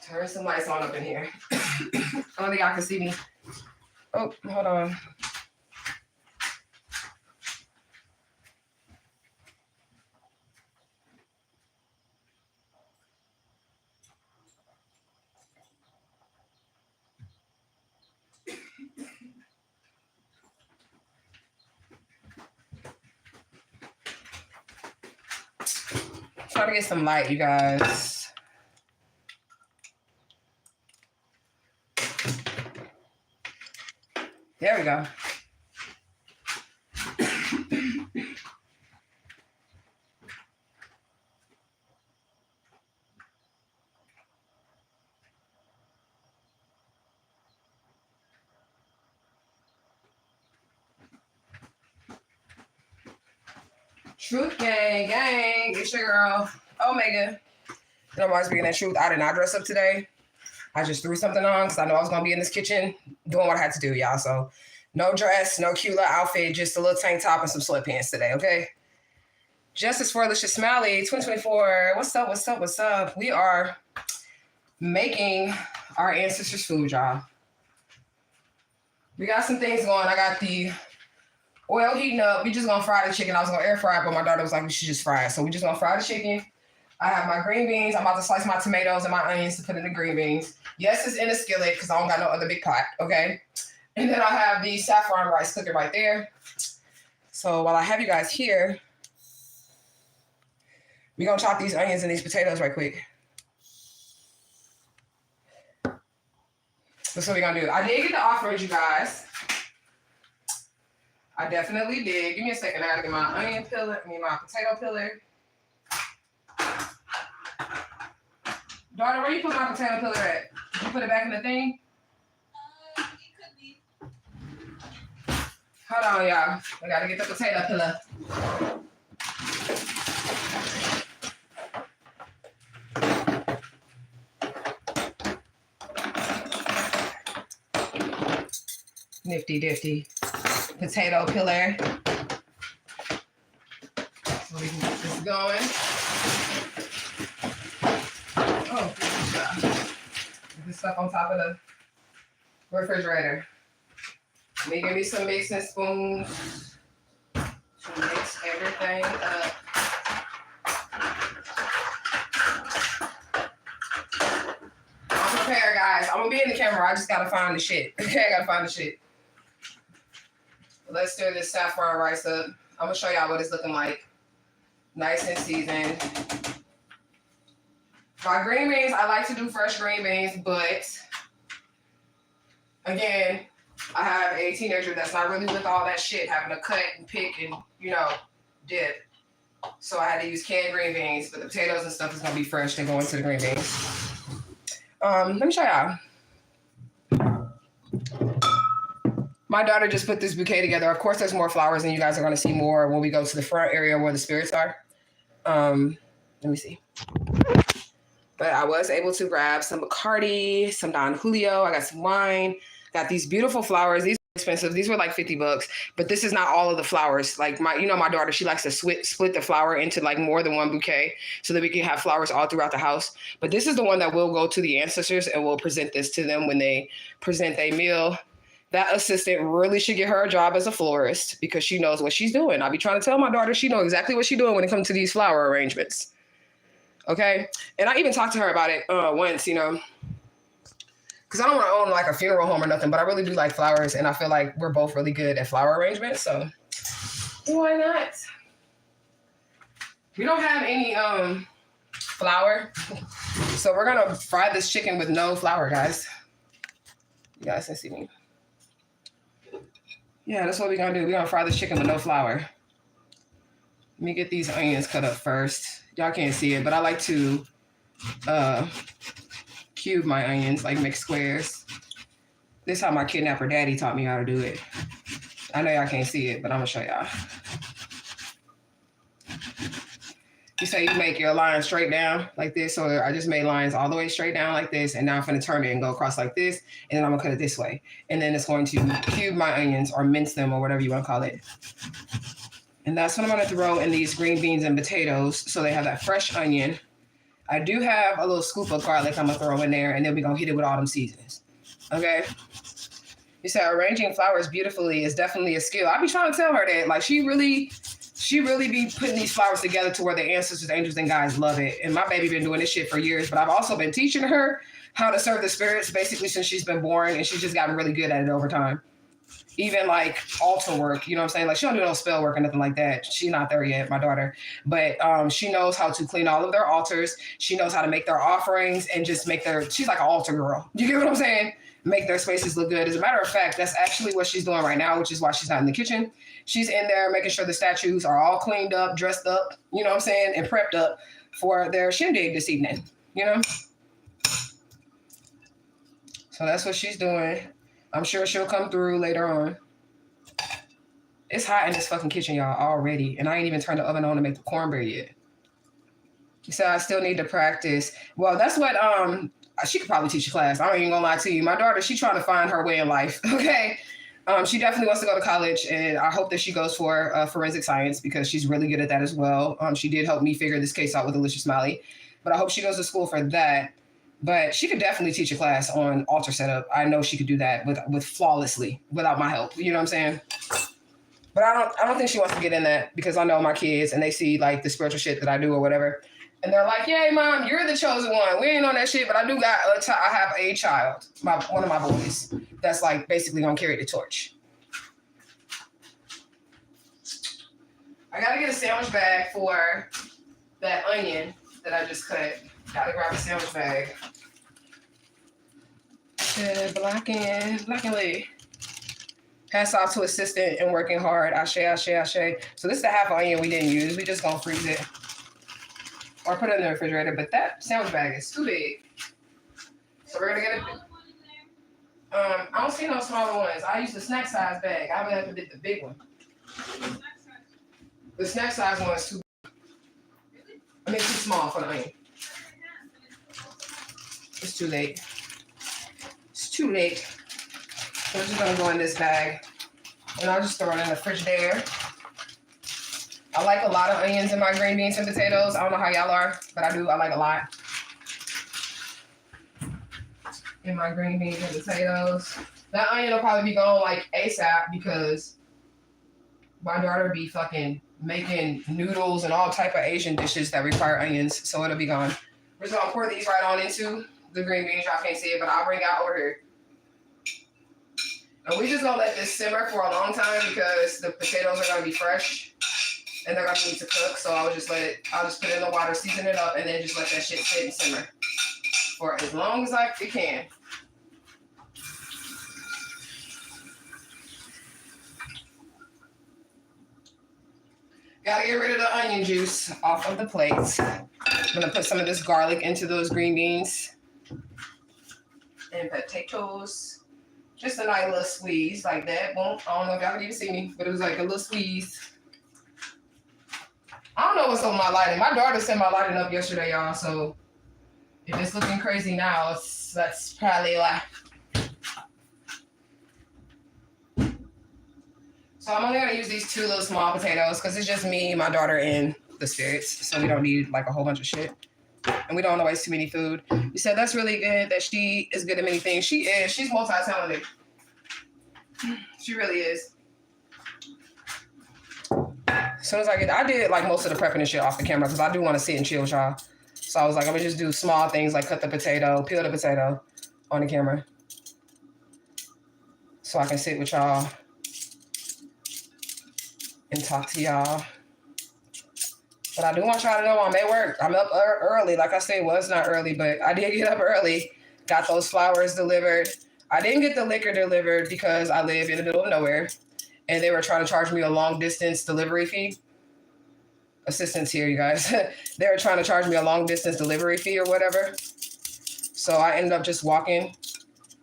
Turn some lights on up in here. I don't think y'all can see me. Oh, hold on. Trying to get some light, you guys. There we go. Truth gang, it's your girl, Omega. I'm always being that truth. I did not dress up today. I just threw something on because I know I was going to be in this kitchen doing what I had to do, y'all. So no dress, no cute little outfit, just a little tank top and some sweatpants today, okay? Justice for Alicia Smiley, 2024. What's up, what's up, what's up? We are making our ancestors' food, y'all. We got some things going. I got the oil heating up. We just gonna fry the chicken. I was gonna air fry it, but my daughter was like, we should just fry it. So we just gonna fry the chicken. I have my green beans. I'm about to slice my tomatoes and my onions to put in the green beans. Yes, it's in a skillet because I don't got no other big pot, okay? And then I have the saffron rice cooking right there. So while I have you guys here, we're gonna chop these onions and these potatoes right quick. That's what we're gonna do. I did get the offerings, you guys. I definitely did. Give me a second. I gotta get my onion peeler, my potato peeler. Daughter, where you put my potato peeler at? Did you put it back in the thing? It could be. Hold on, y'all. I gotta get the potato peeler. Nifty difty potato peeler. So we can get this going. Oh, good job. Get this stuff on top of the refrigerator. Let me give me some mixing spoons to mix everything up. I'm prepared, guys. I'm gonna be in the camera. I just gotta find the shit. Okay, I gotta find the shit. Let's stir this saffron rice up. I'm gonna show y'all what it's looking like. Nice and seasoned. My green beans, I like to do fresh green beans, but again, I have a teenager that's not really with all that shit, having to cut and pick and, dip. So I had to use canned green beans, but the potatoes and stuff is gonna be fresh to go into the green beans. Let me show y'all. My daughter just put this bouquet together. Of course, there's more flowers, and you guys are going to see more when we go to the front area where the spirits are. Let me see. But I was able to grab some Bacardi, some Don Julio. I got some wine. Got these beautiful flowers. These are expensive. These were like $50, but this is not all of the flowers. Like my daughter, she likes to split the flower into like more than one bouquet so that we can have flowers all throughout the house. But this is the one that will go to the ancestors, and we'll present this to them when they present their meal. That assistant really should get her a job as a florist because she knows what she's doing. I be trying to tell my daughter she knows exactly what she's doing when it comes to these flower arrangements. Okay? And I even talked to her about it once, because I don't want to own like a funeral home or nothing, but I really do like flowers, and I feel like we're both really good at flower arrangements, so why not? We don't have any flour, so we're going to fry this chicken with no flour, guys. You guys can see me. Yeah, that's what we're going to do. We're going to fry this chicken with no flour. Let me get these onions cut up first. Y'all can't see it, but I like to cube my onions, like make squares. This is how my kidnapper daddy taught me how to do it. I know y'all can't see it, but I'm going to show y'all. You say you make your line straight down like this. So I just made lines all the way straight down like this. And now I'm going to turn it and go across like this. And then I'm going to cut it this way. And then it's going to cube my onions or mince them or whatever you want to call it. And that's what I'm going to throw in these green beans and potatoes. So they have that fresh onion. I do have a little scoop of garlic I'm gonna throw in there, and then we're gonna hit it with all them seasonings. Okay. You said arranging flowers beautifully is definitely a skill. I be trying to tell her that. Like she really be putting these flowers together to where the ancestors, angels, and guides love it. And my baby been doing this shit for years, but I've also been teaching her how to serve the spirits basically since she's been born, and she's just gotten really good at it over time. Even like altar work, you know what I'm saying? Like she don't do no spell work or nothing like that. She's not there yet, my daughter. But she knows how to clean all of their altars. She knows how to make their offerings and just make their, she's like an altar girl. You get what I'm saying? Make their spaces look good. As a matter of fact, that's actually what she's doing right now, which is why she's not in the kitchen. She's in there making sure the statues are all cleaned up, dressed up, you know what I'm saying, and prepped up for their shindig this evening, you know? So that's what she's doing. I'm sure she'll come through later on. It's hot in this fucking kitchen, y'all, already. And I ain't even turned the oven on to make the cornbread yet. She said, I still need to practice. Well, that's what, she could probably teach a class. I ain't even gonna lie to you. My daughter, she's trying to find her way in life, okay? She definitely wants to go to college, and I hope that she goes for forensic science because she's really good at that as well. She did help me figure this case out with Alicia Smiley, but I hope she goes to school for that. But she could definitely teach a class on altar setup. I know she could do that with flawlessly without my help. You know what I'm saying? But I don't think she wants to get in that because I know my kids and they see like the spiritual shit that I do or whatever. And they're like, yay, mom, you're the chosen one. We ain't on that shit, but I do got I have a child, one of my boys, that's like basically gonna carry the torch. I gotta get a sandwich bag for that onion that I just cut. Gotta grab a sandwich bag. Black and Lee. Pass off to assistant and working hard. Ashe, ashe, ashe. So this is the half onion we didn't use. We just gonna freeze it. Or put it in the refrigerator. But that sandwich bag is too big. So we're gonna get it. I don't see no smaller ones. I use the snack size bag. I haven't ever did the big one. The snack size one is too big. I mean, too small for the onion. It's too late. It's too late. So we're just gonna go in this bag. And I'll just throw it in the Frigidaire. I like a lot of onions in my green beans and potatoes. I don't know how y'all are, but I do. I like a lot in my green beans and potatoes. That onion will probably be gone like ASAP because my daughter be fucking making noodles and all type of Asian dishes that require onions, so it'll be gone. We're just gonna pour these right on into the green beans. Y'all can't see it, but I'll bring it out over here. And we just gonna let this simmer for a long time because the potatoes are gonna be fresh and they're gonna need to cook. So I'll just put it in the water, season it up, and then just let that shit sit and simmer for as long as it can. Gotta get rid of the onion juice off of the plates. I'm gonna put some of this garlic into those green beans and potatoes. Just a nice little squeeze like that. Boom. I don't know if y'all can even see me, but it was like a little squeeze. I don't know what's on my lighting. My daughter set my lighting up yesterday, y'all. So if it's looking crazy now, that's probably why. So I'm only gonna use these 2 little small potatoes because it's just me, my daughter, and the spirits. So we don't need like a whole bunch of shit. And we don't want to waste too many food. You said that's really good that she is good at many things. She is. She's multi-talented. She really is. As soon as I did like most of the prepping and shit off the camera because I do want to sit and chill with y'all. So I was like, I'm gonna just do small things like cut the potato, peel the potato on the camera. So I can sit with y'all and talk to y'all. But I do want y'all to know I'm at work. I'm up early. Like I said, well, it's not early, but I did get up early. Got those flowers delivered. I didn't get the liquor delivered because I live in the middle of nowhere. And they were trying to charge me a long distance delivery fee. Assistance here, you guys. They were trying to charge me a long distance delivery fee or whatever. So I ended up just walking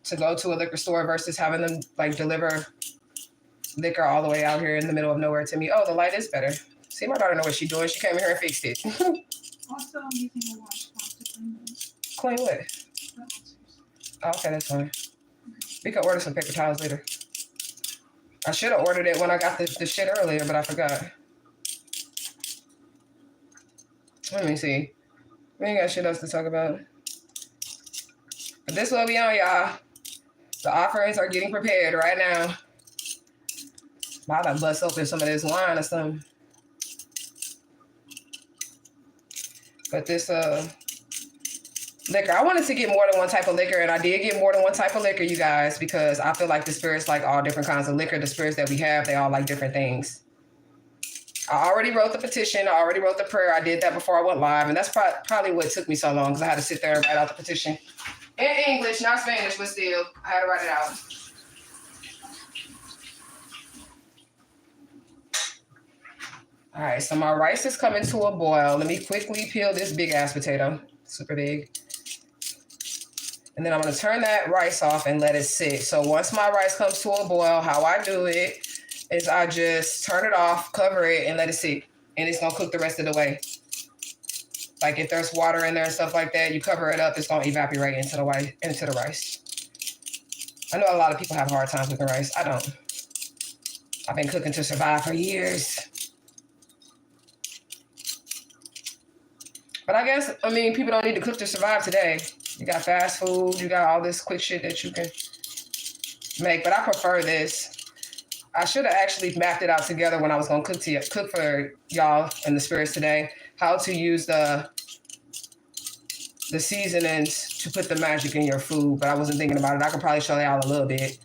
to go to a liquor store versus having them like deliver liquor all the way out here in the middle of nowhere to me. Oh, the light is better. See, my daughter know what she's doing. She came in here and fixed it. Also, I'm using a washcloth to clean them. Clean what? Oh, okay, that's fine. We could order some paper towels later. I should have ordered it when I got the shit earlier, but I forgot. Let me see. We ain't got shit else to talk about. But this will be on, y'all. The offerings are getting prepared right now. I'll have bust open some of this wine or something. But this liquor, I wanted to get more than one type of liquor, and I did get more than one type of liquor, you guys, because I feel like the spirits like all different kinds of liquor. The spirits that we have, they all like different things. I already wrote the petition. I already wrote the prayer. I did that before I went live, and that's probably what took me so long, because I had to sit there and write out the petition. In English, not Spanish, but still, I had to write it out. All right, so my rice is coming to a boil. Let me quickly peel this big ass potato, super big. And then I'm gonna turn that rice off and let it sit. So once my rice comes to a boil, how I do it is I just turn it off, cover it, and let it sit. And it's gonna cook the rest of the way. Like if there's water in there and stuff like that, you cover it up, it's gonna evaporate into the rice. I know a lot of people have a hard time cooking rice. I don't. I've been cooking to survive for years. But I guess, people don't need to cook to survive today. You got fast food, you got all this quick shit that you can make, but I prefer this. I should have actually mapped it out together when I was gonna cook for y'all and the spirits today, how to use the seasonings to put the magic in your food, but I wasn't thinking about it. I could probably show y'all a little bit,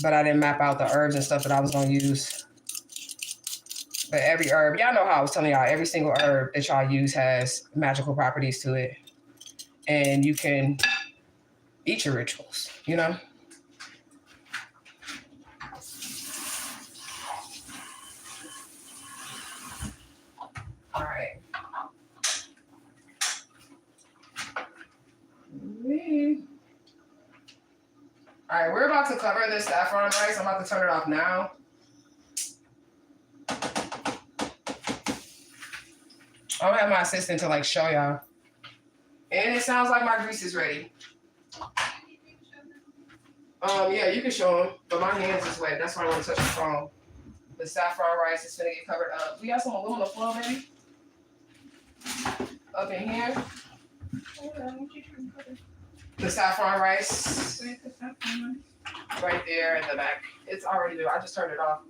but I didn't map out the herbs and stuff that I was gonna use. But every herb, y'all know how I was telling y'all, every single herb that y'all use has magical properties to it. And you can eat your rituals, you know? All right. All right, we're about to cover this saffron rice. I'm about to turn it off now. I don't have my assistant to show y'all. And it sounds like my grease is ready. Yeah, you can show them, but my hands is wet. That's why I want to touch the phone. The saffron rice is gonna get covered up. We got some aluminum foil, maybe? Up in here. The saffron rice. Right there in the back. It's already there. I just turned it off.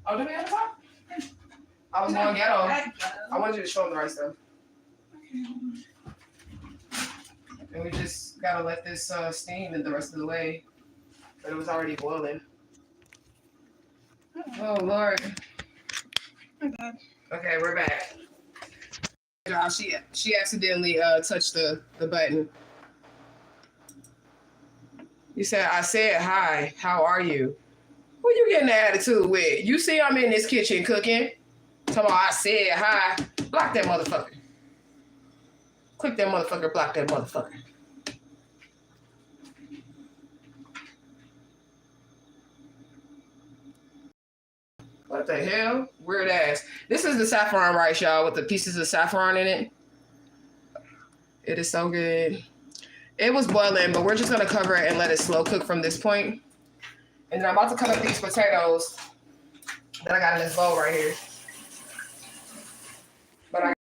Oh, do we have a top? I was going ghetto. I wanted you to show them the rice though. And we just gotta let this steam the rest of the way. But it was already boiling. Oh Lord. Okay, we're back. She accidentally touched the button. You said, I said hi, how are you? Who you getting the attitude with? You see I'm in this kitchen cooking. Talking about I said hi. Block that motherfucker. Click that motherfucker, block that motherfucker. What the hell? Weird ass. This is the saffron rice, y'all, with the pieces of saffron in it. It is so good. It was boiling, but we're just gonna cover it and let it slow cook from this point. And then I'm about to cut up these potatoes that I got in this bowl right here. But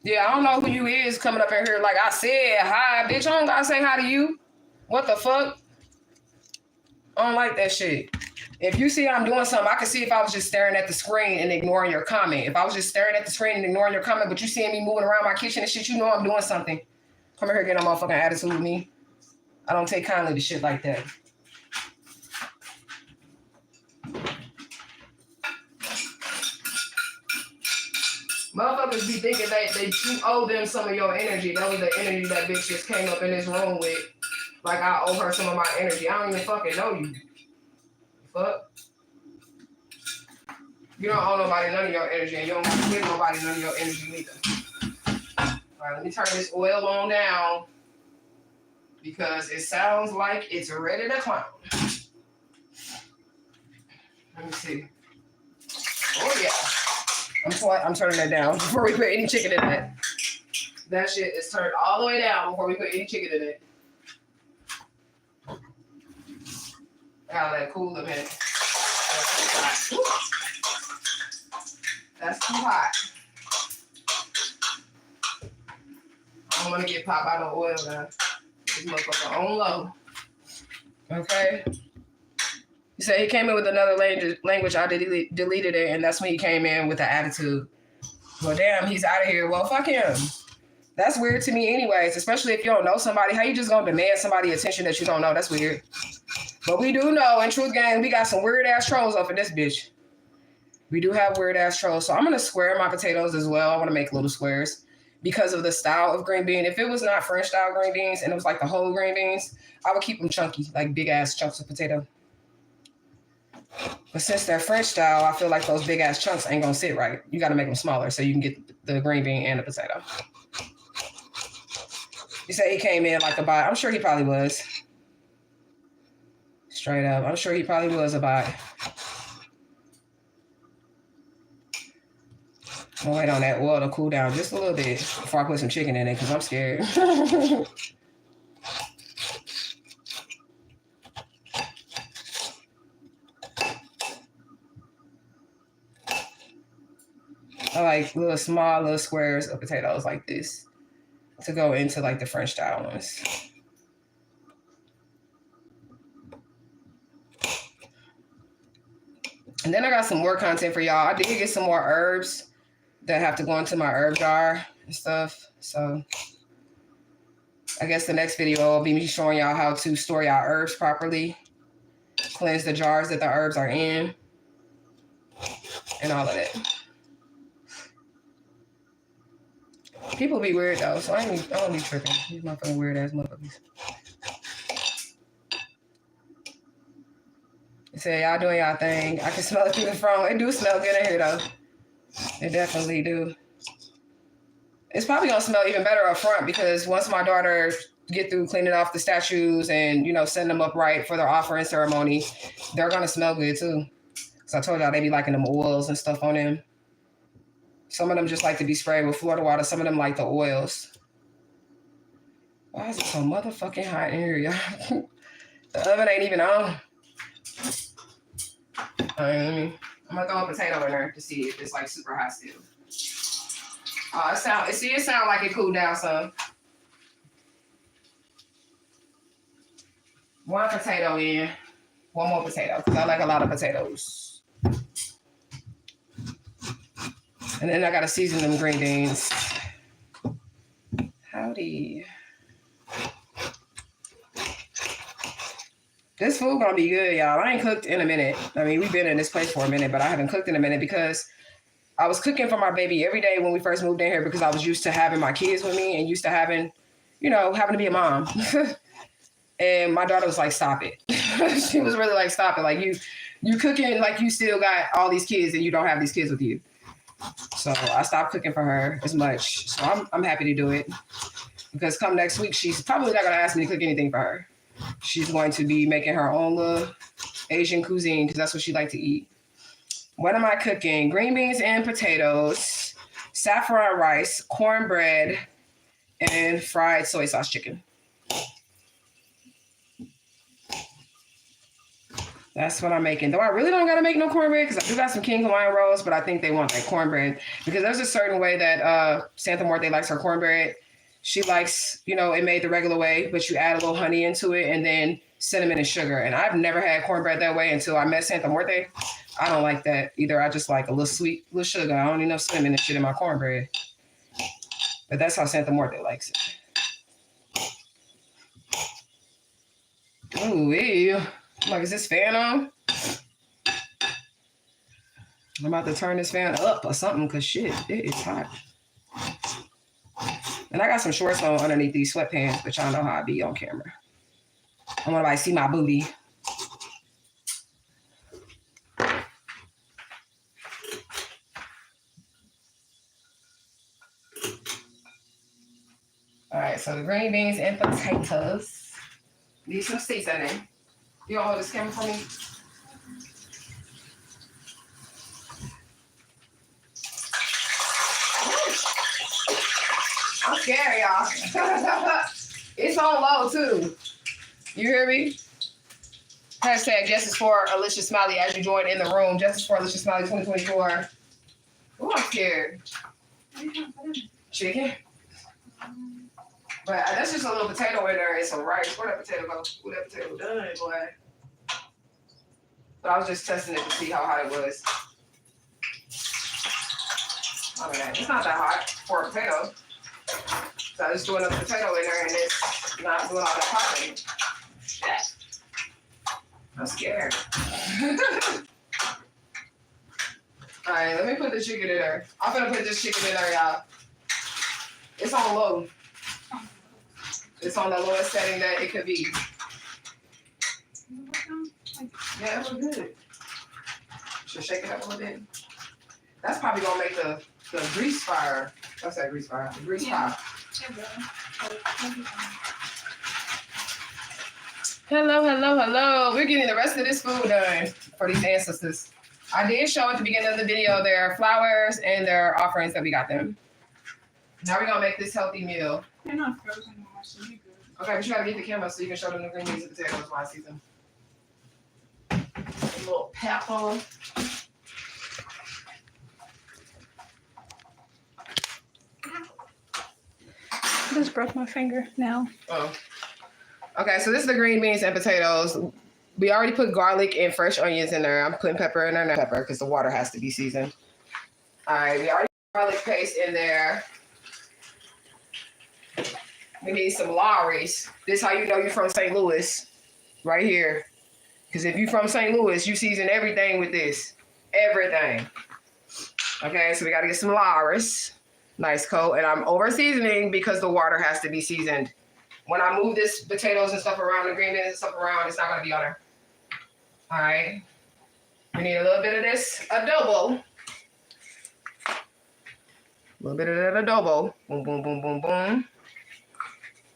yeah, I don't know who you is coming up in here like I said hi, bitch. I don't gotta say hi to you. What the fuck? I don't like that shit. If you see I'm doing something, I can see if I was just staring at the screen and ignoring your comment. If I was just staring at the screen and ignoring your comment, but you seeing me moving around my kitchen and shit, you know I'm doing something. Come here getting a motherfucking attitude with me. I don't take kindly to shit like that. Motherfuckers be thinking that you owe them some of your energy. That was the energy that bitch just came up in this room with. Like I owe her some of my energy. I don't even fucking know you. Fuck. You don't owe nobody none of your energy, and you don't give nobody none of your energy neither. All right, let me turn this oil on down because it sounds like it's ready to clown. Let me see. Oh yeah. I'm turning that down before we put any chicken in that. That shit is turned all the way down before we put any chicken in it. Gotta let it cool a minute. That's too hot. I don't want to get popped out of oil now. This motherfucker on low. Okay. He said he came in with another language. I deleted it, and that's when he came in with the attitude. Well, damn, he's out of here. Well, fuck him. That's weird to me anyways, especially if you don't know somebody. How you just gonna demand somebody attention that you don't know? That's weird. But we do know in Truth Gang, we got some weird-ass trolls up in this bitch. We do have weird-ass trolls. So I'm going to square my potatoes as well. I want to make little squares because of the style of green bean. If it was not French-style green beans and it was like the whole green beans, I would keep them chunky, like big-ass chunks of potato. But since they're French-style, I feel like those big-ass chunks ain't going to sit right. You got to make them smaller so you can get the green bean and the potato. You say he came in like a bot. I'm sure he probably was. Straight up. I'm sure he probably was a bot. I'll wait on that oil to cool down just a little bit before I put some chicken in it because I'm scared. I like little squares of potatoes like this to go into like the French style ones. And then I got some more content for y'all. I did get some more herbs that have to go into my herb jar and stuff. So I guess the next video will be me showing y'all how to store y'all herbs properly, cleanse the jars that the herbs are in, and all of that. People be weird though, so I don't be tripping. These motherfucking weird ass motherfuckers. They say y'all doing y'all thing. I can smell it through the front. It do smell good in here though. It definitely do. It's probably gonna smell even better up front because once my daughter get through cleaning off the statues and, you know, send them upright for their offering ceremony, they're gonna smell good too. Cause I told y'all they be liking them oils and stuff on them. Some of them just like to be sprayed with Florida water. Some of them like the oils. Why is it so motherfucking hot in here, y'all? The oven ain't even on. I'm gonna throw a potato in there to see if it's like super hot still. Oh, it sound like it cooled down some. One potato in. One more potato, because I like a lot of potatoes. And then I gotta season them green beans. Howdy. This food gonna be good, y'all. I ain't cooked in a minute. I mean, we've been in this place for a minute, but I haven't cooked in a minute because I was cooking for my baby every day when we first moved in here because I was used to having my kids with me and used to having, you know, having to be a mom. And my daughter was like, stop it. She was really like, stop it. Like you cooking like you still got all these kids and you don't have these kids with you. So I stopped cooking for her as much. So I'm happy to do it because come next week, she's probably not going to ask me to cook anything for her. She's going to be making her own little Asian cuisine because that's what she likes to eat. What am I cooking? Green beans and potatoes, saffron rice, cornbread, and fried soy sauce chicken. That's what I'm making. Though I really don't got to make no cornbread because I do got some King Hawaiian rolls, but I think they want that cornbread because there's a certain way that Santa Muerte likes her cornbread. She likes, you know, it made the regular way, but you add a little honey into it and then cinnamon and sugar. And I've never had cornbread that way until I met Santa Muerte. I don't like that either. I just like a little sweet, little sugar. I don't need no cinnamon and shit in my cornbread. But that's how Santa Muerte likes it. Ooh, ew. I'm like, is this fan on? I'm about to turn this fan up or something because shit, it is hot. And I got some shorts on underneath these sweatpants, but y'all know how I be on camera. I want everybody to see my booty. All right, so the green beans and potatoes. Need some seasoning. You gonna hold this camera for me? I'm scared. It's on low too. You hear me? Hashtag Justice for Alicia Smiley as you join in the room. Justice for Alicia Smiley 2024. Oh, I'm scared. Chicken. But that's just a little potato in there and some rice. Where that potato go? Where that potato done, boy? But I was just testing it to see how hot it was. I mean, it's not that hot for a potato. So I just threw another potato in there and it's not doing all that popping. Shit. I'm scared. All right, let me put the chicken in there. I'm gonna put this chicken in there, y'all. It's on low. It's on the lowest setting that it could be. Yeah, it was good. Should shake it up a little bit. That's probably gonna make the grease fire. What's that grease fire? The grease fire. Hello, hello, hello. We're getting the rest of this food done for these ancestors. I did show at the beginning of the video their flowers and their offerings that we got them. Now we're gonna make this healthy meal. They're not frozen anymore, so you're good. Okay, but you gotta get the camera so you can show them the green beans and potatoes while I see them. A little pepper. I just broke my finger now. Oh. Okay, so this is the green beans and potatoes. We already put garlic and fresh onions in there. I'm putting pepper in there, not pepper, because the water has to be seasoned. All right, we already put garlic paste in there. We need some Lawry's. This is how you know you're from St. Louis, right here. Because if you're from St. Louis, you season everything with this. Everything. Okay, so we got to get some Lawry's. Nice coat. And I'm over seasoning because the water has to be seasoned. When I move this potatoes and stuff around, the green beans and stuff around, it's not going to be on there. All right. We need a little bit of this adobo. A little bit of that adobo. Boom, boom, boom, boom, boom.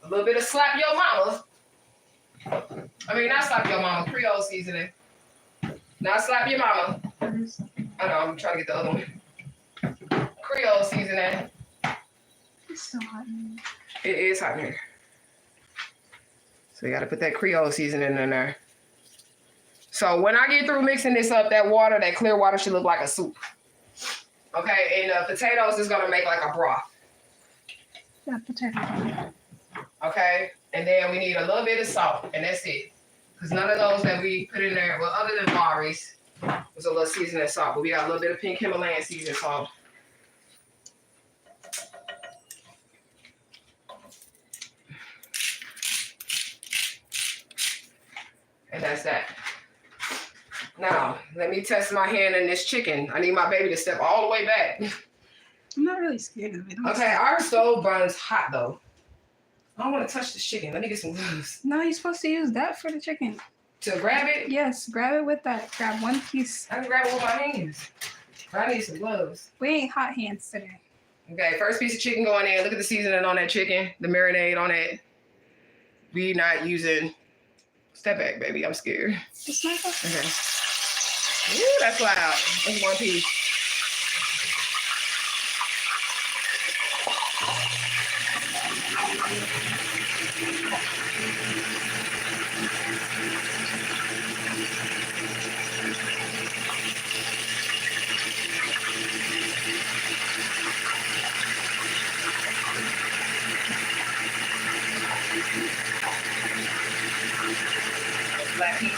A little bit of slap your mama. I mean, not slap your mama, Creole seasoning. Not slap your mama. I know, I'm trying to get the other one. Creole seasoning. It's still hot in It is hot in here. So you gotta put that Creole seasoning in there. So when I get through mixing this up, that water, that clear water should look like a soup. Okay, and the potatoes is gonna make like a broth. Yeah, potato. Okay, and then we need a little bit of salt, and that's it. Because none of those that we put in there, well, other than Lawry's, was a little seasoning salt, but we got a little bit of pink Himalayan seasoning salt. And that's that. Now, let me test my hand in this chicken. I need my baby to step all the way back. I'm not really scared of it. Okay, our stove burns hot though. I don't want to touch this chicken. Let me get some gloves. No, you're supposed to use that for the chicken. To grab it? Yes, grab it with that. Grab one piece. I can grab it with my hands. But I need some gloves. We ain't hot hands today. Okay, first piece of chicken going in. Look at the seasoning on that chicken. The marinade on it. We not using... Step back, baby. I'm scared. Just like that. Okay. Ooh, that's loud. That's one piece. Black piece.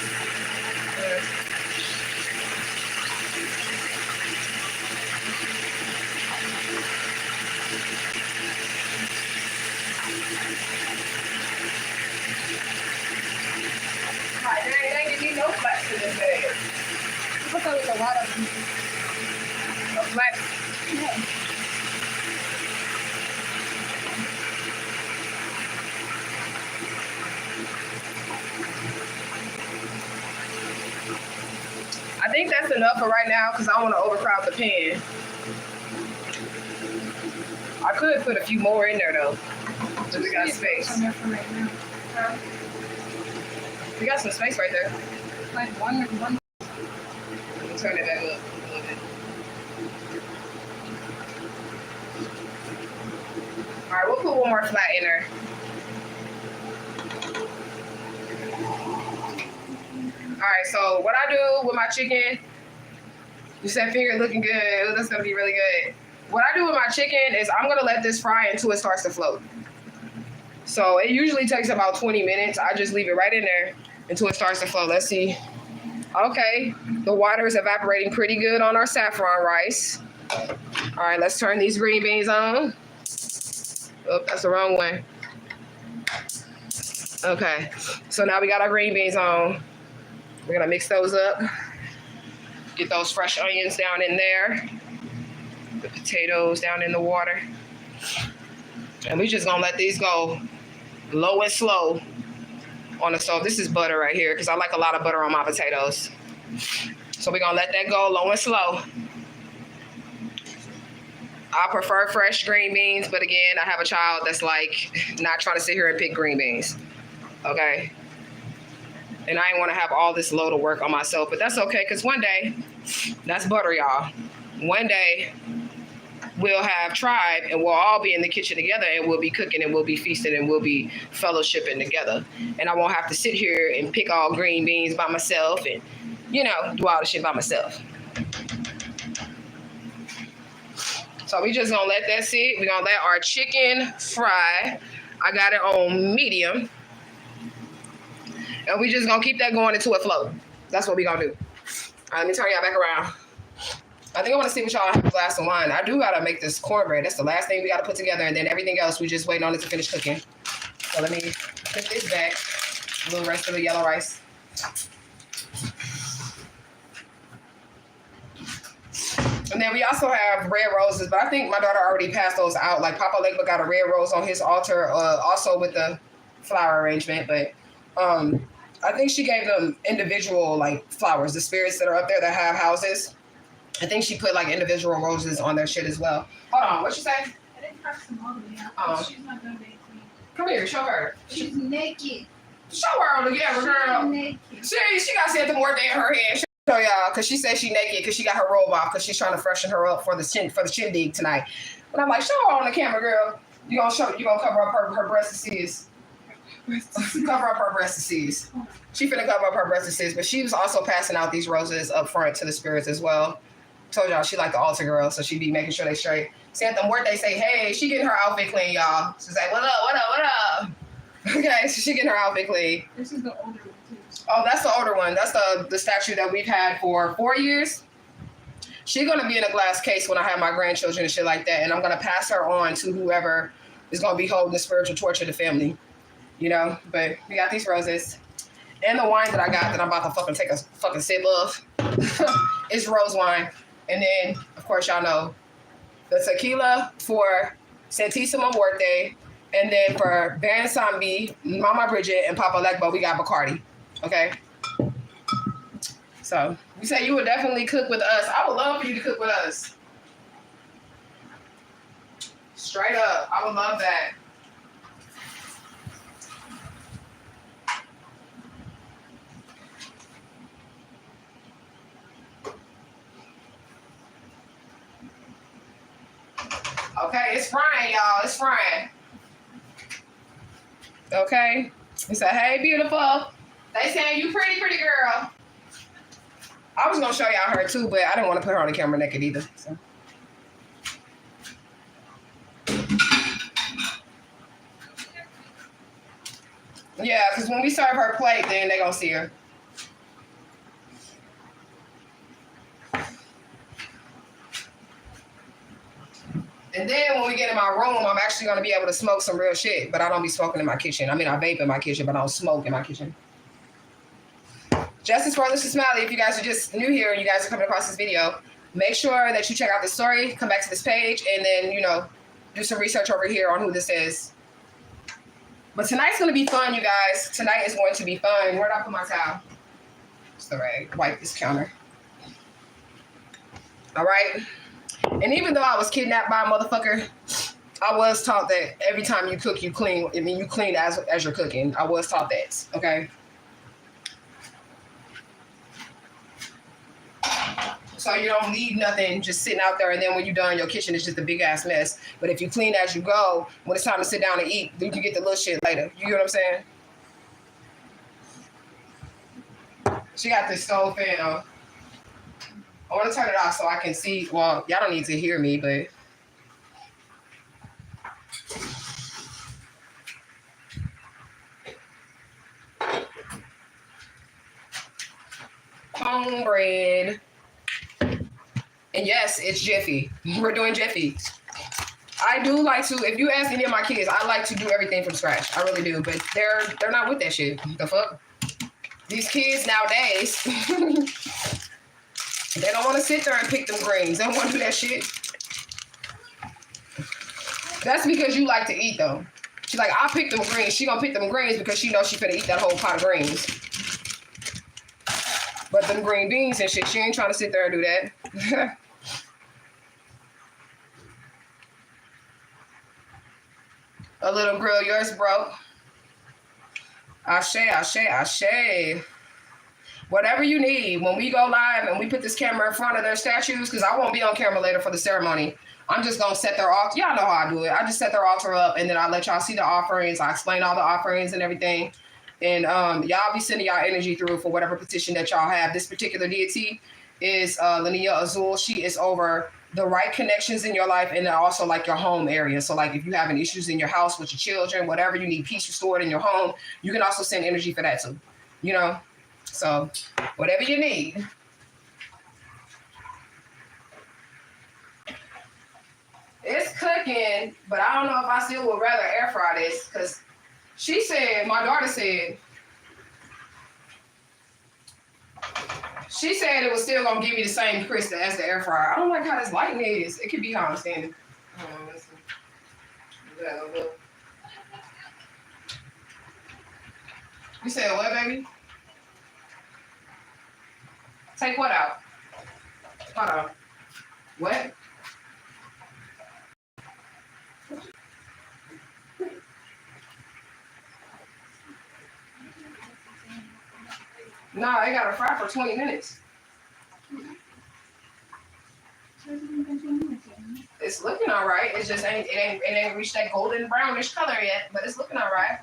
They didn't need no flats in this bag. I thought there was a lot of Flats. yeah. I think that's enough for right now because I don't want to overcrowd the pan. I could put a few more in there though. So we got space. Some there for right now. We got some space right there. Like one. Let me turn it back up a little bit. All right, we'll put one more flat in there. right, so what I do with my chicken, you said finger looking good. Ooh, that's gonna be really good. What I do with my chicken is I'm gonna let this fry until it starts to float. So it usually takes about 20 minutes. I just leave it right in there until it starts to float. Let's see. Okay, the water is evaporating pretty good on our saffron rice. All right, let's turn these green beans on. Oh, that's the wrong one. Okay, so now we got our green beans on. We're gonna mix those up. Get those fresh onions down in there. The potatoes down in the water. And we just gonna let these go low and slow on the stove. This is butter right here because I like a lot of butter on my potatoes. So we're gonna let that go low and slow. I prefer fresh green beans, but again, I have a child that's like not trying to sit here and pick green beans. Okay. And I ain't want to have all this load of work on myself, but that's okay because one day, that's butter, y'all. One day, we'll have tribe and we'll all be in the kitchen together and we'll be cooking and we'll be feasting and we'll be fellowshipping together. And I won't have to sit here and pick all green beans by myself and, you know, do all the shit by myself. So we just gonna let that sit. We're gonna let our chicken fry. I got it on medium. And we just gonna keep that going until it floats. That's what we gonna do. All right, let me turn y'all back around. I think I want to see what y'all have a glass of wine. I do gotta make this cornbread. That's the last thing we gotta put together, and then everything else we just waiting on it to finish cooking. So let me put this back. A little rest of the yellow rice. And then we also have red roses, but I think my daughter already passed those out. Like Papa Legba got a red rose on his altar, also with the flower arrangement, but I think she gave them individual like flowers, the spirits that are up there that have houses. I think she put like individual roses on their shit as well. Hold on, what you say? I didn't press them all the way out. She's not gonna make me. Come here, show her. She's naked. Show her on the camera, girl. Naked. She got something more than her hand. Show y'all, cause she said she naked because she got her robe off because she's trying to freshen her up for the shindig tonight. But I'm like, show her on the camera, girl. You gonna cover up her breastises. Cover up her breastises. She finna cover up her breastises, but she was also passing out these roses up front to the spirits as well. Told y'all she like the altar girl, so she be making sure they straight. Santa Muerte say, hey, she getting her outfit clean, y'all. She's like, what up, what up, what up? Okay, so she getting her outfit clean. This is the older one too. Oh, that's the older one. That's the statue that we've had for 4 years. She's gonna be in a glass case when I have my grandchildren and shit like that, and I'm gonna pass her on to whoever is gonna be holding the spiritual torch of the family. You know, but we got these roses. And the wine that I got that I'm about to fucking take a fucking sip of is rose wine. And then, of course, y'all know the tequila for Santissima Muerte. And then for Baron Sambi, Mama Bridget, and Papa Legbo, we got Bacardi. Okay? So, you say you would definitely cook with us. I would love for you to cook with us. Straight up. I would love that. Okay, it's frying, y'all. It's frying. Okay. He said, hey, beautiful. They saying you pretty girl. I was going to show y'all her too, but I didn't want to put her on the camera naked either. So. Yeah, because when we serve her plate, then they going to see her. And then when we get in my room, I'm actually going to be able to smoke some real shit, but I don't be smoking in my kitchen. I mean, I vape in my kitchen, but I don't smoke in my kitchen. Justice for Alicia Smiley, if you guys are just new here and you guys are coming across this video, make sure that you check out the story, come back to this page, and then, you know, do some research over here on who this is. But tonight's going to be fun, you guys. Tonight is going to be fun. Where'd I put my towel? It's the rag. Wipe this counter. All right. And even though I was kidnapped by a motherfucker, I was taught that every time you cook, you clean. I mean, you clean as you're cooking. I was taught that, okay? So you don't leave nothing just sitting out there, and then when you're done, your kitchen is just a big-ass mess. But if you clean as you go, when it's time to sit down and eat, then you get the little shit later. You get what I'm saying? She got this stove fan on. I want to turn it off so I can see. Well, y'all don't need to hear me, but cornbread. And yes, it's Jiffy. We're doing Jiffy. I do like to, if you ask any of my kids, I like to do everything from scratch. I really do. But they're not with that shit. The fuck? These kids nowadays, they don't want to sit there and pick them greens. They don't want to do that shit. That's because you like to eat them. She's like, I'll pick them greens. She gonna pick them greens because she knows she finna eat that whole pot of greens. But them green beans and shit, she ain't trying to sit there and do that. A little grill, yours broke. Ashe, ashe, ashe. Whatever you need. When we go live and we put this camera in front of their statues, because I won't be on camera later for the ceremony, I'm just going to set their altar. Y'all know how I do it. I just set their altar up, and then I let y'all see the offerings. I explain all the offerings and everything. And y'all be sending y'all energy through for whatever petition that y'all have. This particular deity is Linnea Azul. She is over the right connections in your life and then also like your home area. So like if you having issues in your house with your children, whatever, you need peace restored in your home, you can also send energy for that too, you know? So whatever you need. It's cooking, but I don't know if I still would rather air fry this because she said, my daughter said, she said it was still gonna give me the same crisp as the air fryer. I don't like how this lighting is. It could be how I'm standing. You said what, baby? Take what out? Hold on. What? No, I gotta fry for 20 minutes. It's looking all right. It's just it ain't reached that golden brownish color yet, but it's looking all right.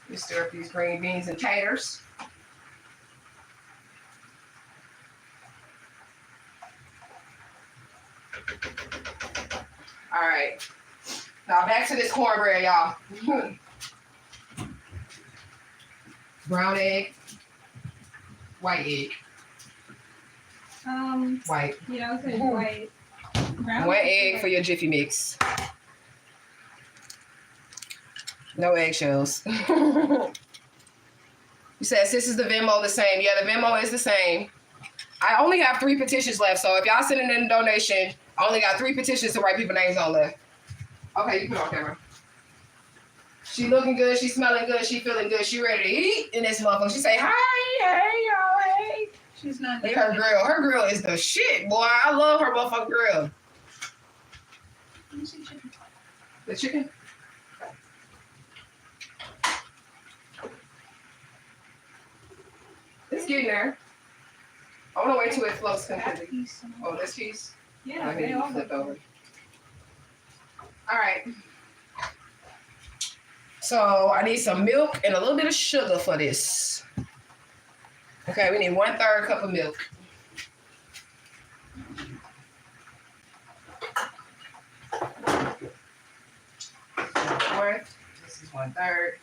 We stir up these green beans and taters. All right. Now back to this cornbread, y'all. Brown egg, white egg. White. Yeah, I was saying white. Brown One egg for your Jiffy mix. No eggshells. You said, sis, is the Venmo the same? Yeah, the Venmo is the same. I only have 3 petitions left, so if y'all sending in a donation, I only got 3 petitions to write people's names on left. Okay, you put it on camera. She looking good, she smelling good, she feeling good, she ready to eat in this motherfucker. She say, hi, hey, y'all, hey. She's not Hey, her grill. Her grill is the shit, boy. I love her motherfucking grill. The chicken? It's getting there. I want to wait till it floats completely. Oh, this piece? Yeah, they all flip over. All right. So I need some milk and a little bit of sugar for this. Okay, we need 1/3 cup of milk. This is 1/3.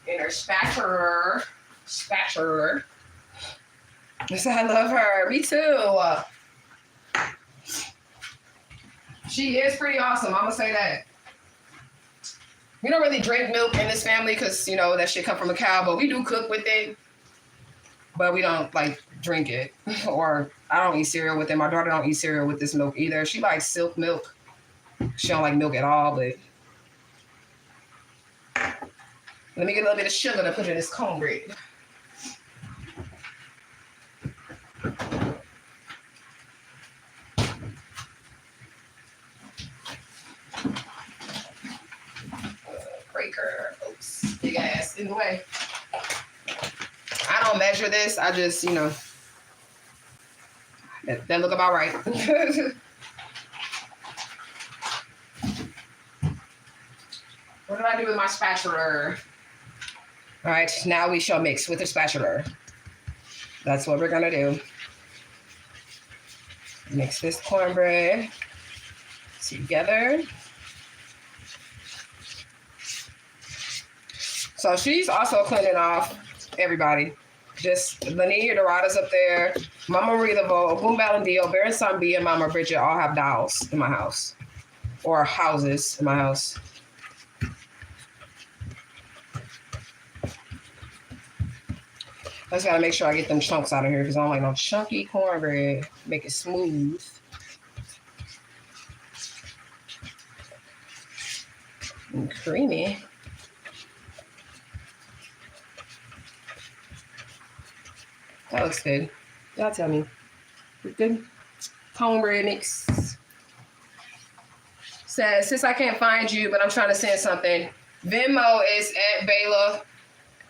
In her spatula. Yes, I love her. Me too. She is pretty awesome. I'm gonna say that. We don't really drink milk in this family because, you know, that shit come from a cow, but we do cook with it. But we don't, like, drink it. Or I don't eat cereal with it. My daughter don't eat cereal with this milk either. She likes silk milk. She don't like milk at all, but... Let me get a little bit of sugar to put in this cornbread. Breaker. Oops. Big ass in the way. I don't measure this. I just, you know, that look about right. What did I do with my spatula? All right, now we shall mix with a spatula. That's what we're gonna do. Mix this cornbread together. So she's also cleaning off everybody. Just Lanier Dorada's up there. Mama Marie Laveau, Boom Balandio, Baron Sambi, and Mama Bridget all have dolls in my house. Or houses in my house. I just gotta make sure I get them chunks out of here because I don't like no chunky cornbread. Make it smooth. And creamy. That looks good. Y'all tell me. Good cornbread mix. Says, since I can't find you, but I'm trying to send something. Venmo is at Bela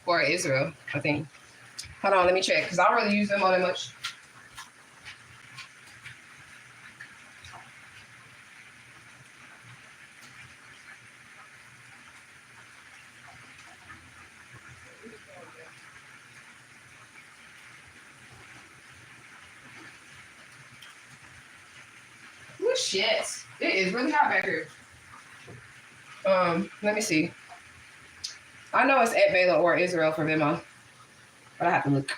or Israel, I think. Hold on, let me check because I don't really use Venmo that much. Oh shit. It is really hot back here. Let me see. I know it's at Bela or Israel for Venmo, but I have to look.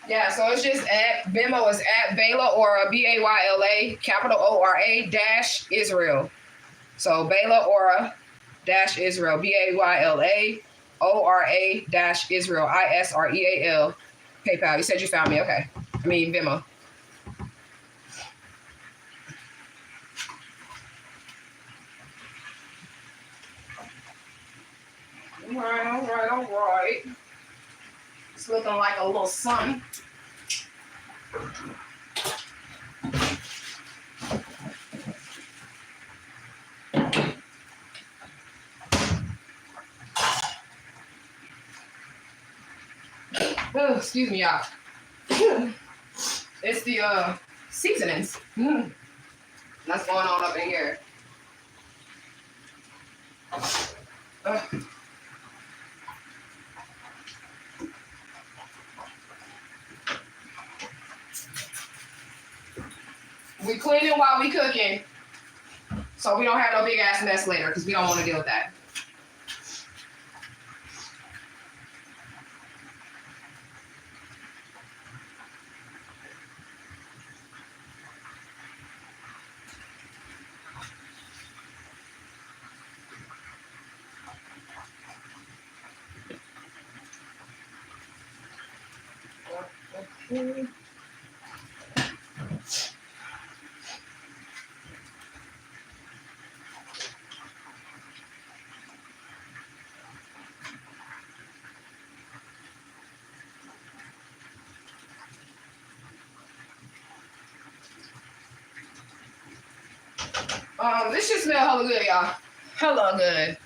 Yeah, so it's just at Venmo is at Bela or Bayla, capital ORA dash Israel. So Bela Ora dash Israel, Bayla ORA dash Israel, ISREAL. PayPal. You said you found me. Okay. I mean Venmo. All right. It's looking like a little something. Oh, excuse me, y'all. It's the seasonings. That's going on up in here. We cleaning while we cooking, so we don't have no big ass mess later because we don't want to deal with that. This shit smell hella good, y'all. Hella good.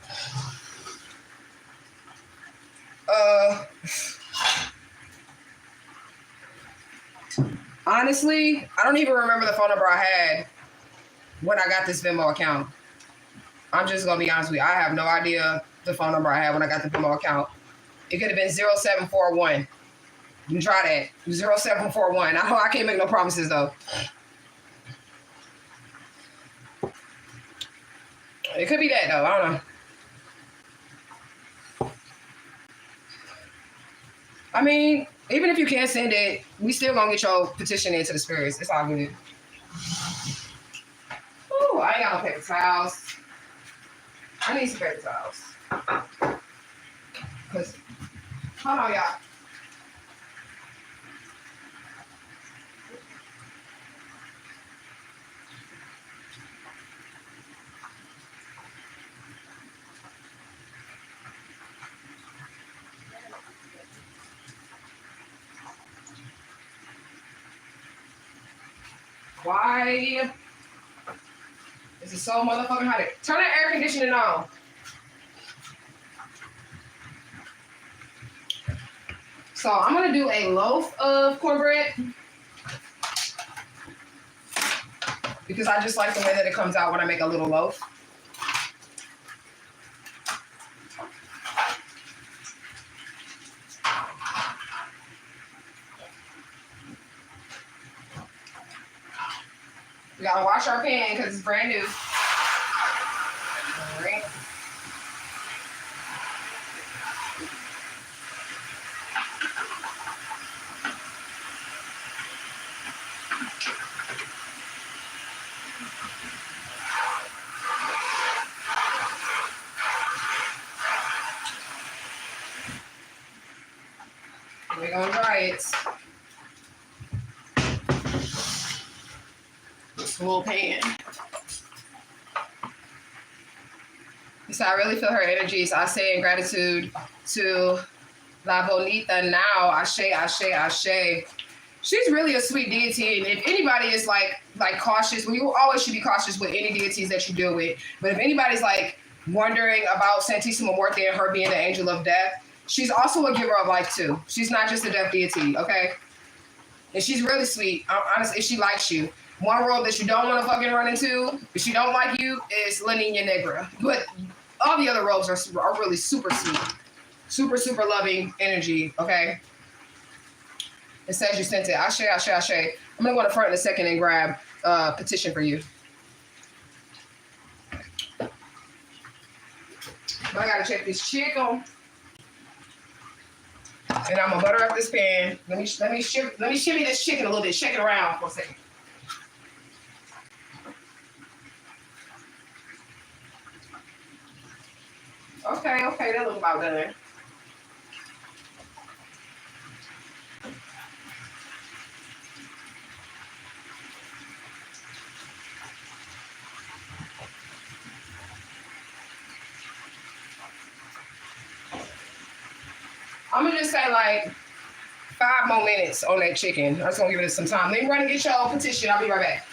Honestly, I don't even remember the phone number I had when I got this Venmo account. I'm just gonna be honest with you. I have no idea the phone number I had when I got the Venmo account. It could have been 0741. You can try that. 0741. I can't make no promises though. It could be that though. I don't know. I mean, even if you can't send it, we still gonna get your petition into the spirits. It's all good. Ooh, I ain't got no paper towels. I need some paper towels. Cause, hold on, y'all. Why? This is so motherfucking hot. Turn that air conditioning on. So I'm gonna do a loaf of cornbread because I just like the way that it comes out when I make a little loaf. We gotta wash our pan because it's brand new. All right. We're gonna dry it. Full pan. So I really feel her energies. I say in gratitude to La Bonita now. Ashe, ashe, ashe. She's really a sweet deity, and if anybody is like cautious, well, you always should be cautious with any deities that you deal with. But if anybody's like wondering about Santissima Muerte and her being the angel of death, she's also a giver of life too. She's not just a death deity, okay? And she's really sweet. Honestly, if she likes you. One world that you don't want to fucking run into, if she don't like you, is La Niña Negra. But all the other robes are really super sweet. Super, super loving energy, okay? It says you sent it. Ashe, ashe, ashe. I'm going to go to the front in a second and grab a petition for you. But I got to check this chicken. And I'm going to butter up this pan. Let me shimmy this chicken a little bit. Shake it around for a second. Okay, that looks about done. I'm gonna just say like 5 more minutes on that chicken. I'm just gonna give it some time. Let me run and get your petition. I'll be right back.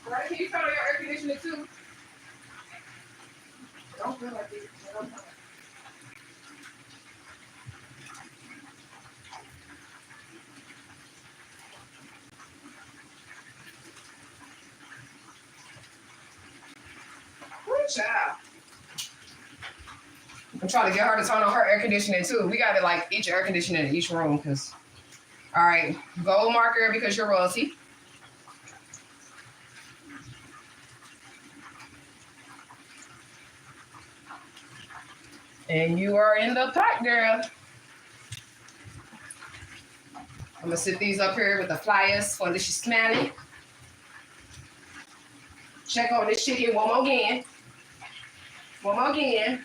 Right, can you turn on your air conditioner too? Don't feel like it. Good job. I'm trying to get her to turn on her air conditioning too. We got to like each air conditioner in each room because. All right, gold marker because you're royalty. And you are in the pot, girl. I'm gonna sit these up here with the flyers for this. You smell it. Check on this shit here one more again. One more again.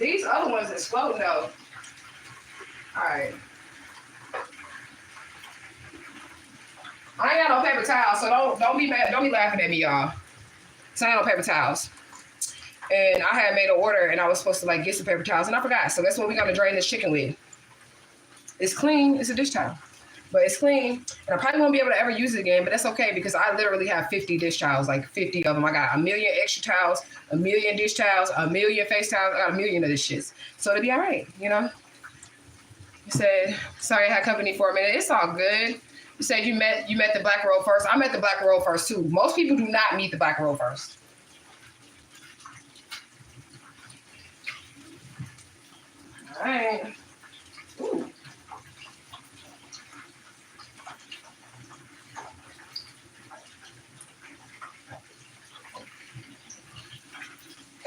These other ones explode though. All right. I ain't got no paper towels, so don't be mad. Don't be laughing at me, y'all. So I ain't no paper towels. And I had made an order, and I was supposed to like get some paper towels, and I forgot. So that's what we're gonna drain this chicken with. It's clean. It's a dish towel, but it's clean. And I probably won't be able to ever use it again, but that's okay because I literally have 50 dish towels, like 50 of them. I got a million extra towels, a million dish towels, a million face towels. I got a million of this shit. So it'll be all right, you know? You said, sorry I had company for a minute. It's all good. You said you met the black robe first. I met the black robe first too. Most people do not meet the black robe first. All right. Ooh.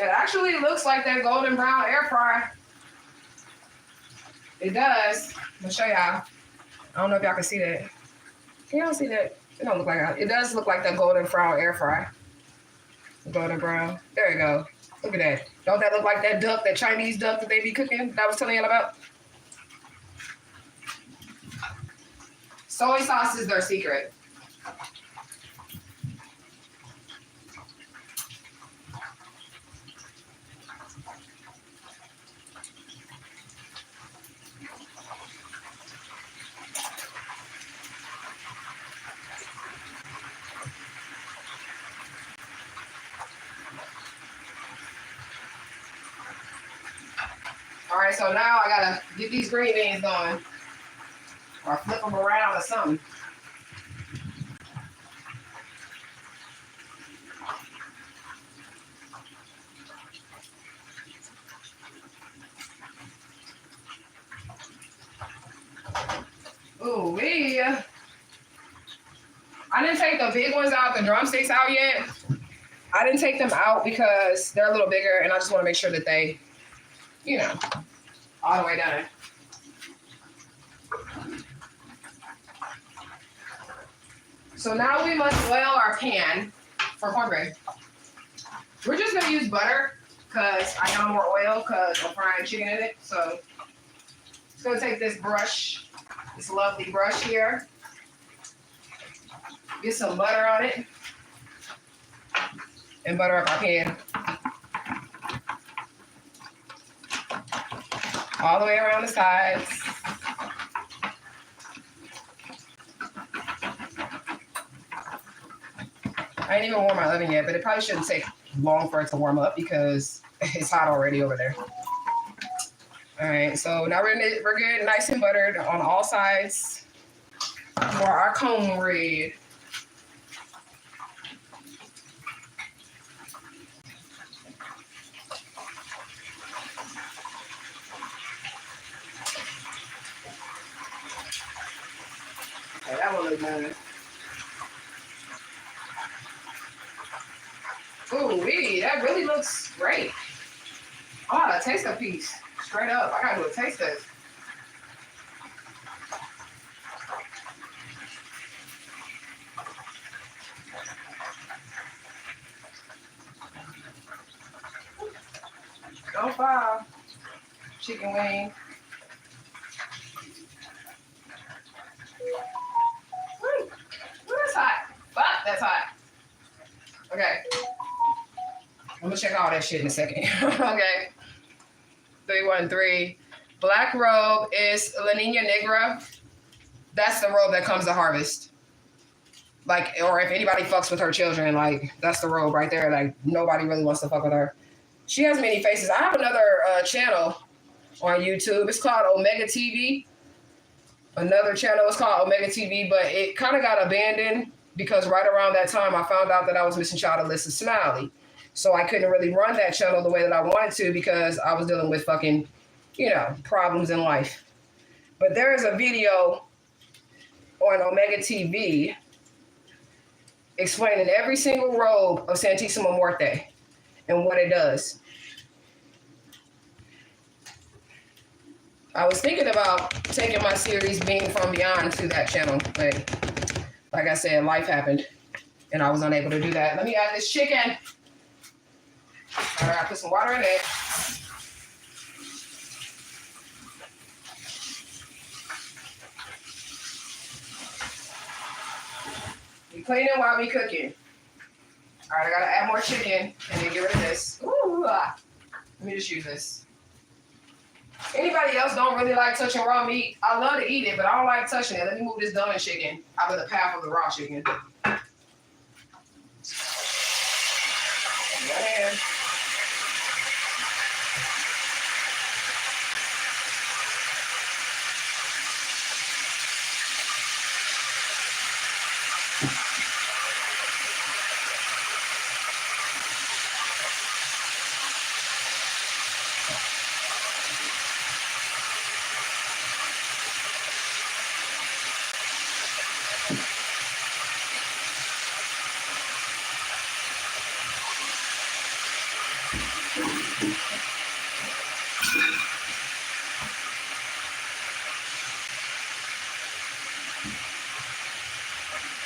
It actually looks like that golden brown air fryer. It does. I'm gonna show y'all. I don't know if y'all can see that. Can y'all see that? It don't look like that. It does look like that golden brown air fryer. Golden brown. There you go. Look at that. Don't that look like that duck, that Chinese duck that they be cooking that I was telling you about? Soy sauce is their secret. All right, so now I gotta get these green beans going, or flip them around or something. Ooh wee! I didn't take the big ones out, the drumsticks out yet. I didn't take them out because they're a little bigger, and I just want to make sure that they, you know, all the way done. So now we must oil our pan for cornbread. We're just gonna use butter because I got more oil because I'm frying chicken in it. So it's gonna take this brush, this lovely brush here, get some butter on it, and butter up our pan. All the way around the sides. I ain't even warm my oven yet, but it probably shouldn't take long for it to warm up because it's hot already over there. All right, so now we're good, nice and buttered on all sides for our cornbread. Okay, that one looks nice. Ooh, wee, that really looks great. I gotta taste a piece. Straight up, I gotta do a taste test. Don't fall. Chicken wing. Woo, that's hot. Fuck, that's hot. Okay. I'm gonna check all that shit in a second. Okay. 313. Black robe is La Nina Negra. That's the robe that comes to harvest. Like, or if anybody fucks with her children, like, that's the robe right there. Like, nobody really wants to fuck with her. She has many faces. I have another channel on YouTube. It's called Omega TV. Another channel is called Omega TV, but it kind of got abandoned because right around that time I found out that I was missing child Alyssa Smiley. So I couldn't really run that channel the way that I wanted to because I was dealing with fucking, you know, problems in life. But there is a video on Omega TV explaining every single robe of Santissima Muerte and what it does. I was thinking about taking my series Being From Beyond to that channel, but like I said, life happened and I was unable to do that. Let me add this chicken. All right, put some water in it. We cleaning while we cooking. All right, I gotta add more chicken and then get rid of this. Ooh, let me just use this. Anybody else don't really like touching raw meat? I love to eat it, but I don't like touching it. Let me move this done chicken out of the path of the raw chicken. Yeah.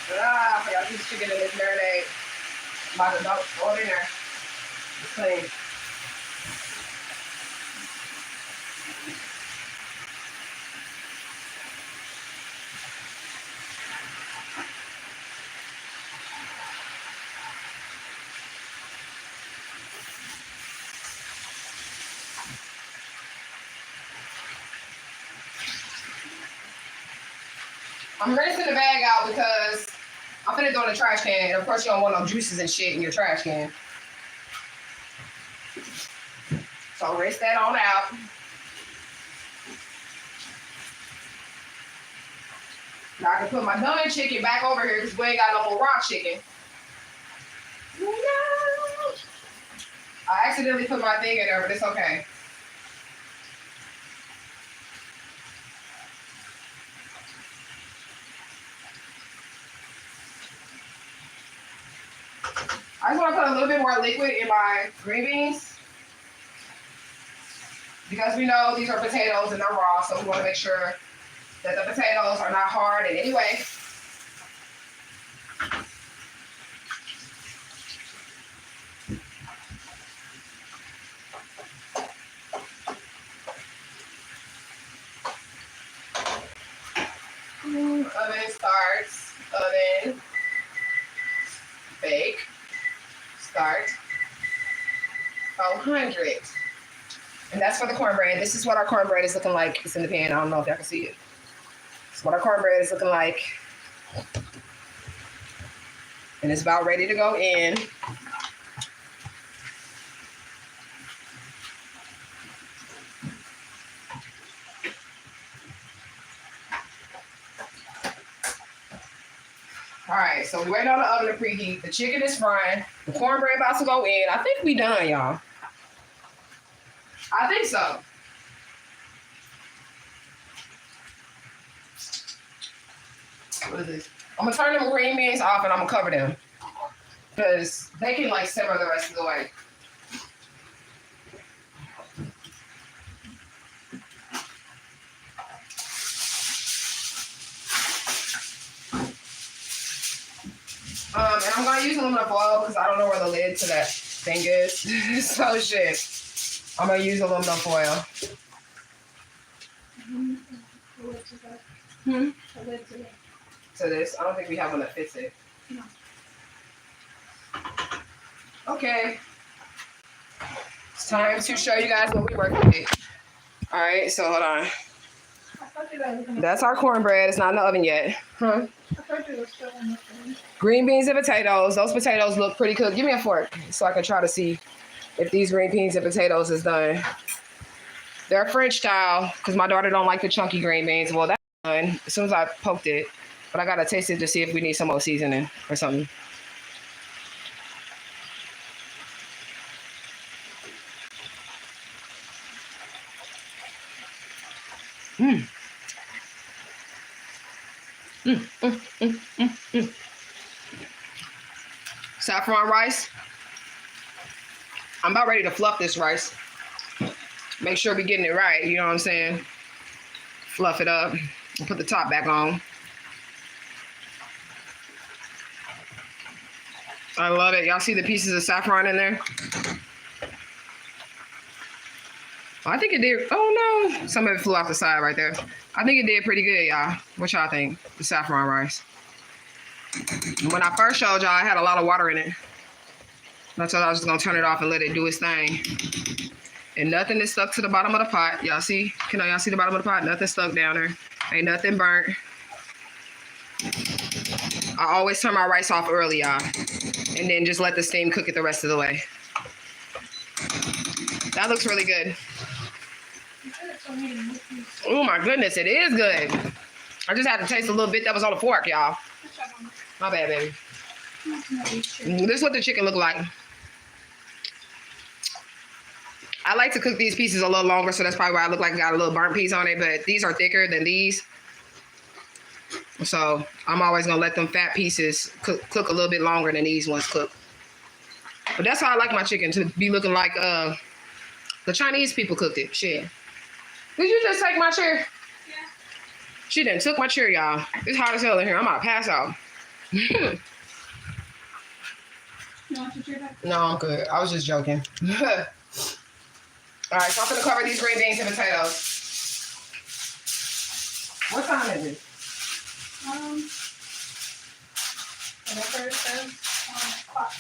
I forgot to put this chicken in this marinade. I'm about to throw it in there. It's clean. I'm rinsing the bag out because I'm finna throw it in the trash can. And of course, you don't want no juices and shit in your trash can. So rinse that on out. Now I can put my done chicken back over here because we ain't got no more raw chicken. No. I accidentally put my thing in there, but it's okay. I just want to put a little bit more liquid in my green beans because we know these are potatoes and they're raw, so we want to make sure that the potatoes are not hard in any way. Oven starts, oven, bake, start, 400. And that's for the cornbread. This is what our cornbread is looking like. It's in the pan. I don't know if y'all can see it. It's what our cornbread is looking like. And it's about ready to go in. All right, so we're waiting on the oven to preheat. The chicken is frying. The cornbread about to go in. I think we done, y'all. I think so. What is this? I'm gonna turn them green beans off and I'm gonna cover them because they can like simmer the rest of the way. And I'm gonna use aluminum foil because I don't know where the lid to that thing is. So shit. I'm gonna use aluminum foil. To this. I don't think we have one that fits it. No. Okay. It's time to show you guys what we work with. All right, so hold on. That's our cornbread. It's not in the oven yet. Huh? I thought you were still in the oven. Green beans and potatoes. Those potatoes look pretty cooked. Give me a fork so I can try to see if these green beans and potatoes is done. They're French style because my daughter don't like the chunky green beans. Well, that's done as soon as I poked it. But I got to taste it to see if we need some more seasoning or something. Saffron rice. I'm about ready to fluff this rice. Make sure we're getting it right, you know what I'm saying? Fluff it up and put the top back on. I love it. Y'all see the pieces of saffron in there? I think it did. Oh no, some of it flew off the side right there. I think it did pretty good, y'all. What y'all think? The saffron rice. When I first showed y'all, I had a lot of water in it. That's why I was just gonna turn it off and let it do its thing. And nothing is stuck to the bottom of the pot. Y'all see? Can y'all see the bottom of the pot? Nothing stuck down there. Ain't nothing burnt. I always turn my rice off early, y'all. And then just let the steam cook it the rest of the way. That looks really good. Oh my goodness, it is good. I just had to taste a little bit that was on the fork, y'all. My bad, baby. This is what the chicken looked like. I like to cook these pieces a little longer, so that's probably why I look like I got a little burnt piece on it, but these are thicker than these. So I'm always gonna let them fat pieces cook a little bit longer than these ones cook. But that's how I like my chicken, to be looking like the Chinese people cooked it. Shit. Did you just take my chair? Yeah. She done took my chair, y'all. It's hot as hell in here. I'm about to pass out. You want to try that? No, I'm good. I was just joking. All right, so I'm gonna cover these green beans and potatoes. What time is it? Whatever it says on the clock.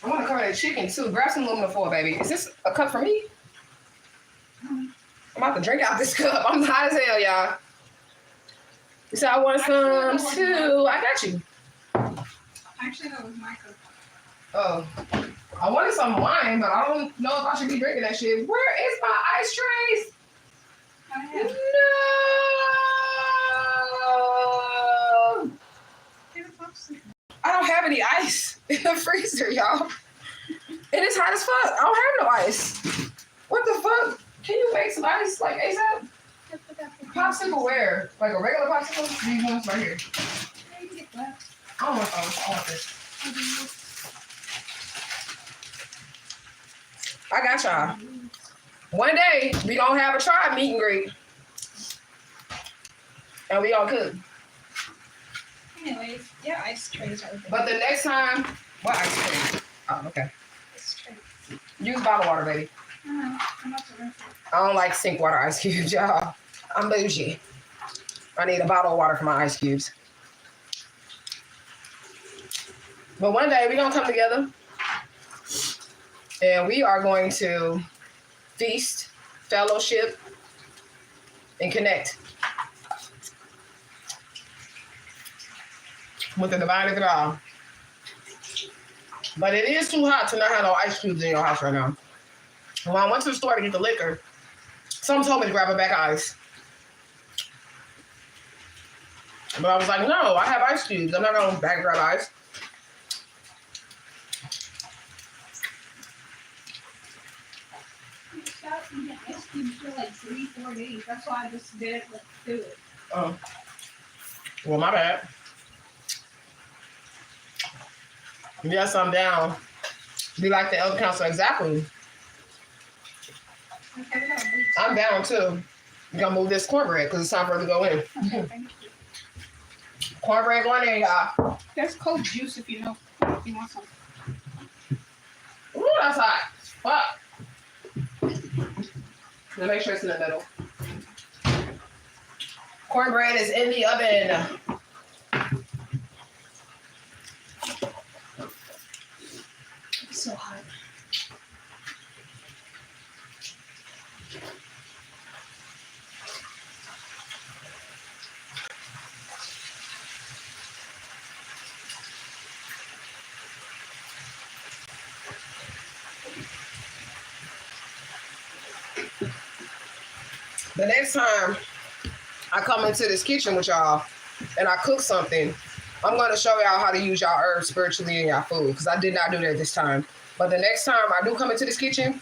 I want to cover the chicken too. Grab some aluminum foil, baby. Is this a cup for me? I'm about to drink out this cup. I'm hot as hell, y'all. You said I want some too. I got you. Actually, that was my cup. Oh, I wanted some wine, but I don't know if I should be drinking that shit. Where is my ice trays? I have. No. I don't have any ice in the freezer, y'all. And it's hot as fuck. I don't have no ice. What the fuck? Can you make some ice like ASAP? Popsicle where? Like a regular popsicle? These ones right here. I don't want those. I want this. I got y'all. One day, we gonna have a tribe meet and greet. And we gonna cook. Anyways, yeah, ice trays are good. But the next time, what ice cream? Oh, okay. Ice trays. Use bottled water, baby. I'm not so good. I don't like sink water ice cubes, y'all. I'm bougie. I need a bottle of water for my ice cubes. But one day, we're gonna come together. And we are going to feast, fellowship, and connect with the divine of it all. But it is too hot to not have no ice cubes in your house right now. When I went to the store to get the liquor, someone told me to grab a bag of ice. But I was like, no, I have ice cubes. I'm not going to grab ice. Ice cubes for like 3-4 days. That's why I just didn't do it. Oh. Well, my bad. Yes, I'm down. Be like the elder council, exactly. Okay, I'm down too. We're gonna move this cornbread because it's time for it to go in. okay, thank you. Cornbread going in, y'all. There's cold juice if you know. If you want some. Ooh, that's hot. Fuck. Let me make sure it's in the middle. Cornbread is in the oven. It's so hot. The next time I come into this kitchen with y'all and I cook something, I'm going to show y'all how to use y'all herbs spiritually in y'all food because I did not do that this time. But the next time I do come into this kitchen,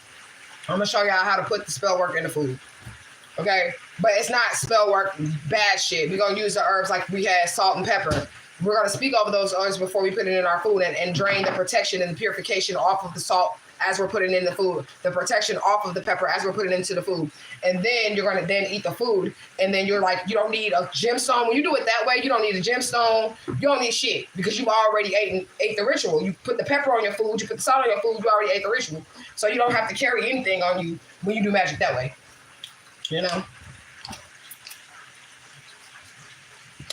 I'm going to show y'all how to put the spell work in the food. Okay? But it's not spell work bad shit. We're going to use the herbs like we had salt and pepper. We're going to speak over those herbs before we put it in our food and drain the protection and the purification off of the salt as we're putting in the food, the protection off of the pepper as we're putting into the food. And then you're going to then eat the food. And then you're like, you don't need a gemstone. When you do it that way, you don't need a gemstone. You don't need shit because you already ate the ritual. You put the pepper on your food. You put the salt on your food. You already ate the ritual. So you don't have to carry anything on you when you do magic that way. You know?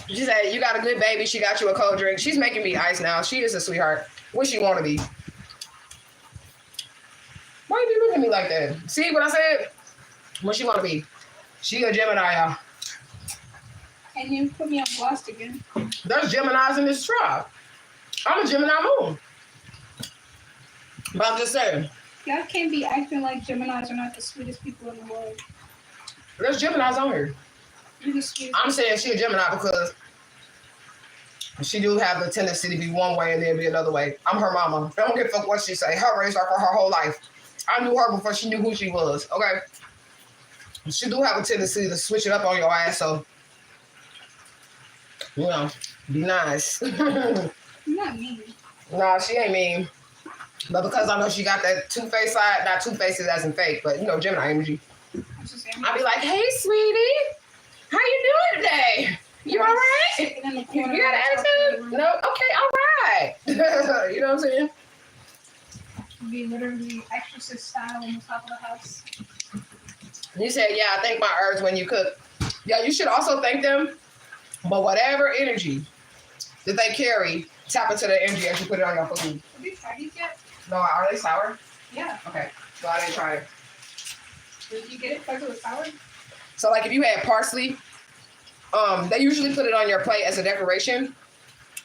She said, you got a good baby. She got you a cold drink. She's making me ice now. She is a sweetheart. What she want to be? Why you be looking at me like that? See what I said? What she want to be? She a Gemini, y'all. And you put me on blast again. There's Geminis in this tribe. I'm a Gemini moon. But I'm just saying. Y'all can't be acting like Geminis are not the sweetest people in the world. There's Geminis on here. You're the sweetest. I'm saying she a Gemini because she do have the tendency to be one way and then be another way. I'm her mama. I don't give a fuck what she say. Her raised her for her whole life. I knew her before she knew who she was, okay? She do have a tendency to switch it up on your ass, so, you know, be nice. You're not mean. Nah, she ain't mean. But because I know she got that two-faced side, not two faces as in fake, but, you know, Gemini energy. I be like, hey, sweetie, how you doing today? You all right? Sitting in the You corner got an on top of the attitude? room. No? Okay, all right. You know what I'm saying? Be literally exorcist style on the top of the house. You said, yeah, I thank my herbs when you cook. Yeah, you should also thank them, but whatever energy that they carry, tap into the energy as you put it on your food. Have you tried these yet? No, are they sour? Yeah. Okay, so I didn't try it. Did you get it because it was sour? So like if you had parsley, they usually put it on your plate as a decoration,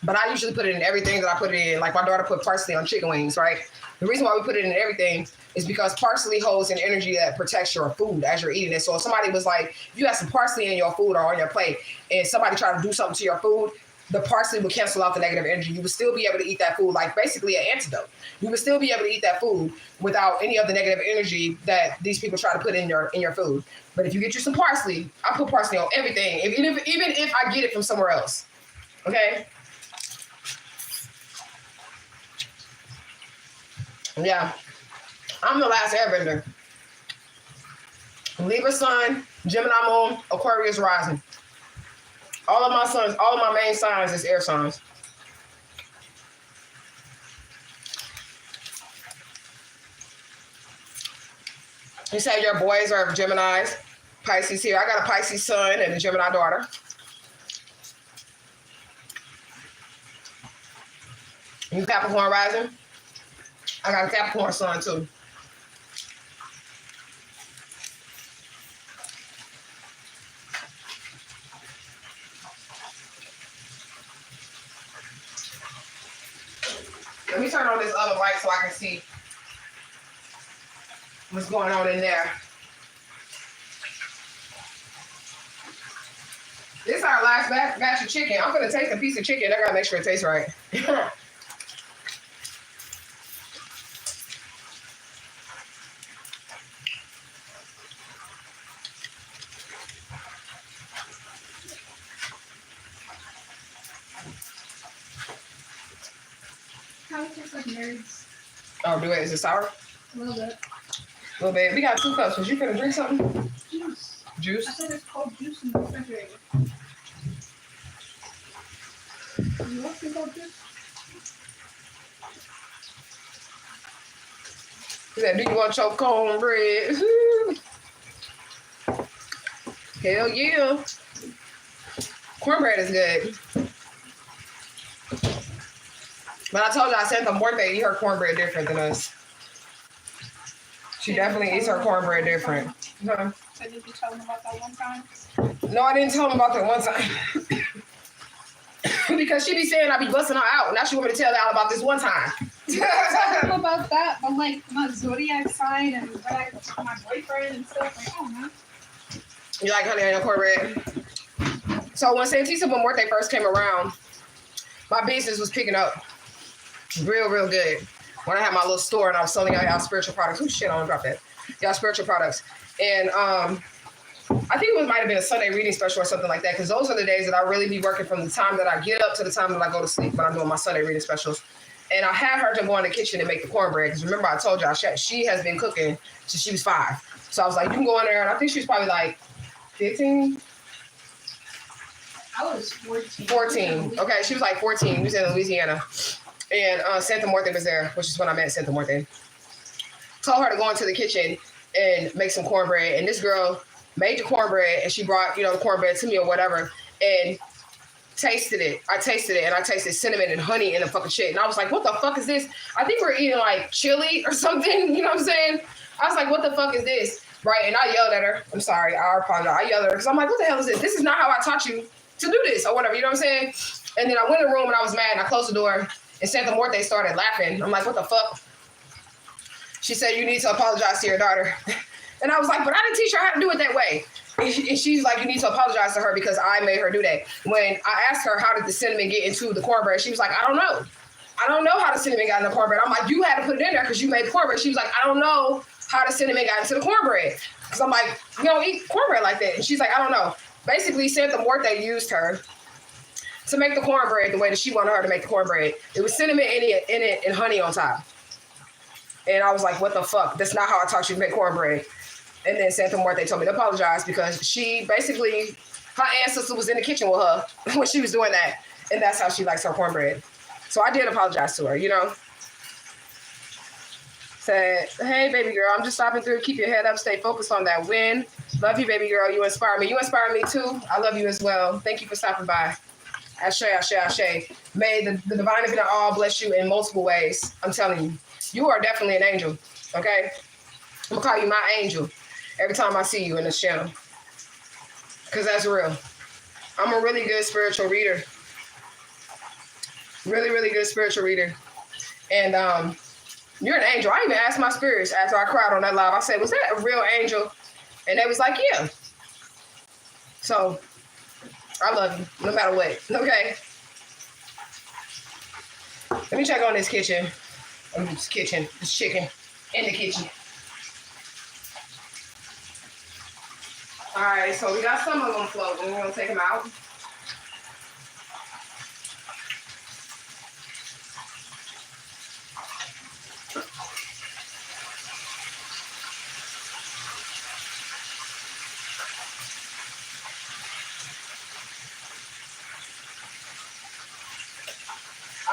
but I usually put it in everything that I put it in. Like my daughter put parsley on chicken wings, right? The reason why we put it in everything is because parsley holds an energy that protects your food as you're eating it. So if somebody was like, if you have some parsley in your food or on your plate and somebody tried to do something to your food, the parsley would cancel out the negative energy. You would still be able to eat that food, like basically an antidote. You would still be able to eat that food without any of the negative energy that these people try to put in your food. But if you get you some parsley, I put parsley on everything, even if I get it from somewhere else. Okay? Yeah. I'm the last airbender. Libra sun, Gemini moon, Aquarius rising. All of my sons, all of my main signs is air signs. You say your boys are Geminis, Pisces here. I got a Pisces son and a Gemini daughter. You Capricorn rising? I got a Capricorn son too. Let me turn on this other light so I can see what's going on in there. This is our last batch of chicken. I'm gonna taste a piece of chicken. I gotta make sure it tastes right. How it tastes like nerds. Oh, do it. Is it sour? A little bit. A little bit. We got 2 cups. Was you gonna drink something? Juice. Juice? I said there's cold juice in the refrigerator. You want some cold juice? He said, do you want your cornbread? Hell yeah. Cornbread is good. But I told you I sent them birthday eat her cornbread different than us. She definitely eats her cornbread different. Huh? So did you tell them about that one time? No, I didn't tell them about that one time. Because she be saying I be busting her out. Now she want me to tell y'all about this one time. Tell them about that, but like my zodiac sign and what I my boyfriend and stuff. Like, oh man. You like honey on your cornbread? So when Santisa when birthday first came around, my business was picking up real good. When I had my little store and I was selling y'all spiritual products. Oh shit, I don't drop that. Y'all spiritual products. And I think it might have been a Sunday reading special or something like that, because those are the days that I really be working from the time that I get up to the time that I go to sleep when I'm doing my Sunday reading specials. And I had her to go in the kitchen and make the cornbread, because remember I told y'all she has been cooking since she was 5. So I was like, you can go in there, and I think she was probably like 15. I was 14. 14. Okay, she was like 14. We was in Louisiana. And Santa Muerte was there, which is when I met Santa Muerte. Told her to go into the kitchen and make some cornbread. And this girl made the cornbread, and she brought, the cornbread to me or whatever, and tasted it. I tasted it, and I tasted cinnamon and honey in the fucking shit. And I was like, what the fuck is this? I think we're eating like chili or something. You know what I'm saying? I was like, what the fuck is this? Right? And I yelled at her. I'm sorry. I apologize. I yelled at her because I'm like, what the hell is this? This is not how I taught you to do this or whatever. You know what I'm saying? And then I went in the room and I was mad, and I closed the door, and Santa Muerte started laughing. I'm like, what the fuck? She said, you need to apologize to your daughter. And I was like, but I didn't teach her how to do it that way. And she's like, you need to apologize to her because I made her do that. When I asked her, how did the cinnamon get into the cornbread? She was like, I don't know. I don't know how the cinnamon got in the cornbread. I'm like, you had to put it in there because you made the cornbread. She was like, I don't know how the cinnamon got into the cornbread. Because I'm like, you don't eat cornbread like that. And she's like, I don't know. Basically, Santa Muerte used her to make the cornbread the way that she wanted her to make the cornbread. It was cinnamon in it and honey on top. And I was like, what the fuck? That's not how I taught you to make cornbread. And then Santa Muerte told me to apologize because she basically Her ancestor was in the kitchen with her when she was doing that. And that's how she likes her cornbread. So I did apologize to her, you know. Said, hey, baby girl, I'm just stopping through. Keep your head up. Stay focused on that win. Love you, baby girl. You inspire me. You inspire me, too. I love you as well. Thank you for stopping by. Ashe, ashe, ashe. May the divine infinite all bless you in multiple ways. I'm telling you. You are definitely an angel, okay? I'm going to call you my angel every time I see you in this channel. Because that's real. I'm a really good spiritual reader. Really, really good spiritual reader. And, you're an angel. I even asked my spirits after I cried on that live. I said, was that a real angel? And they was like, yeah. So, I love you, no matter what. Okay. Let me check on this kitchen. This chicken in the kitchen. All right, so we got some of them floating. We're going to take them out.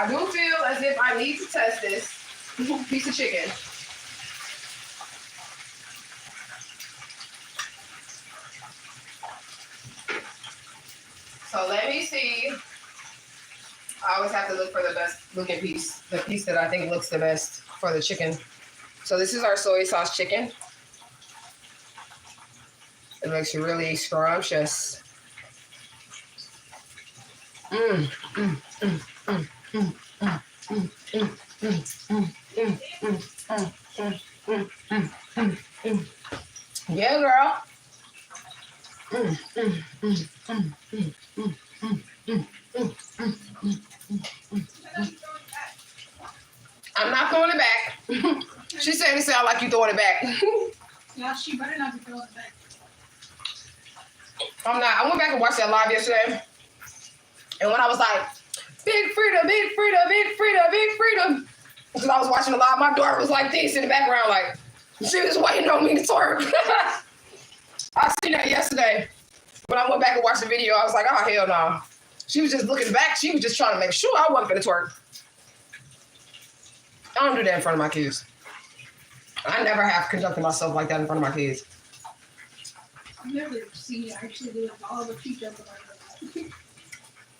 I do feel as if I need to test this piece of chicken. So let me see. I always have to look for the best looking piece, the piece that I think looks the best for the chicken. So this is our soy sauce chicken. It looks really scrumptious. Yeah, girl. I'm not throwing it back. She said it sounded like you throwing it back. Yeah, she better not be throwing it back. I'm not. I went back and watched that live yesterday. And when I was like, big freedom, big freedom, big freedom, big freedom. Because I was watching the live, my daughter was like this in the background, like, she was waiting on me to twerk. I seen that yesterday. When I went back and watched the video, I was like, oh, hell no. She was just looking back. She was just trying to make sure I wasn't going to twerk. I don't do that in front of my kids. I never have conducted myself like that in front of my kids. I've never seen you actually do it all the people about it.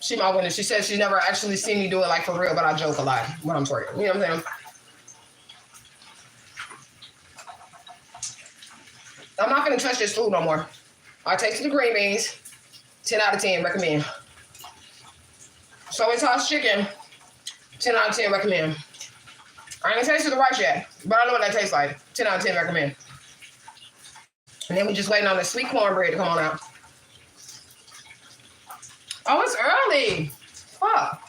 She my witness. She said she's never actually seen me do it like for real, but I joke a lot when I'm twerking. You know what I'm saying? I'm not going to touch this food no more. I tasted the green beans. 10 out of 10, recommend. Soy sauce chicken, 10 out of 10, recommend. I ain't tasted the rice yet, but I know what that tastes like. 10 out of 10, recommend. And then we just waiting on the sweet cornbread to come on out. Oh, it's early. Fuck.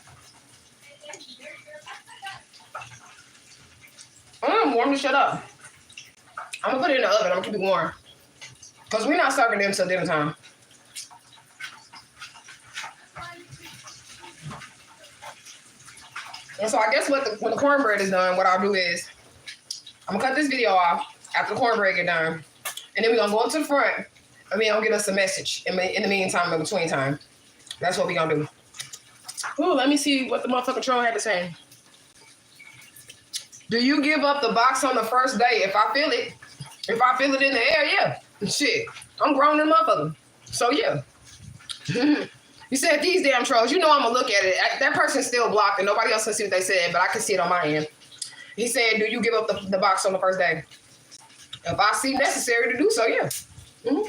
Warm this shit up. I'm gonna put it in the oven. I'm gonna keep it warm. Because we're not serving them till dinner time. And so I guess when the cornbread is done, what I'll do is I'm gonna cut this video off after the cornbread get done. And then we're gonna go up to the front and we're gonna get us a message in the meantime, in between time. That's what we're gonna do. Ooh, let me see what the motherfucking troll had to say. Do you give up the box on the first day? If I feel it. If I feel it in the air, yeah. Shit. I'm grown in motherfucker. So yeah. You said these damn trolls. You know I'm gonna look at it. That person's still blocked and nobody else can see what they said, but I can see it on my end. He said, do you give up the box on the first day? If I see necessary to do so, yeah. Mm-hmm.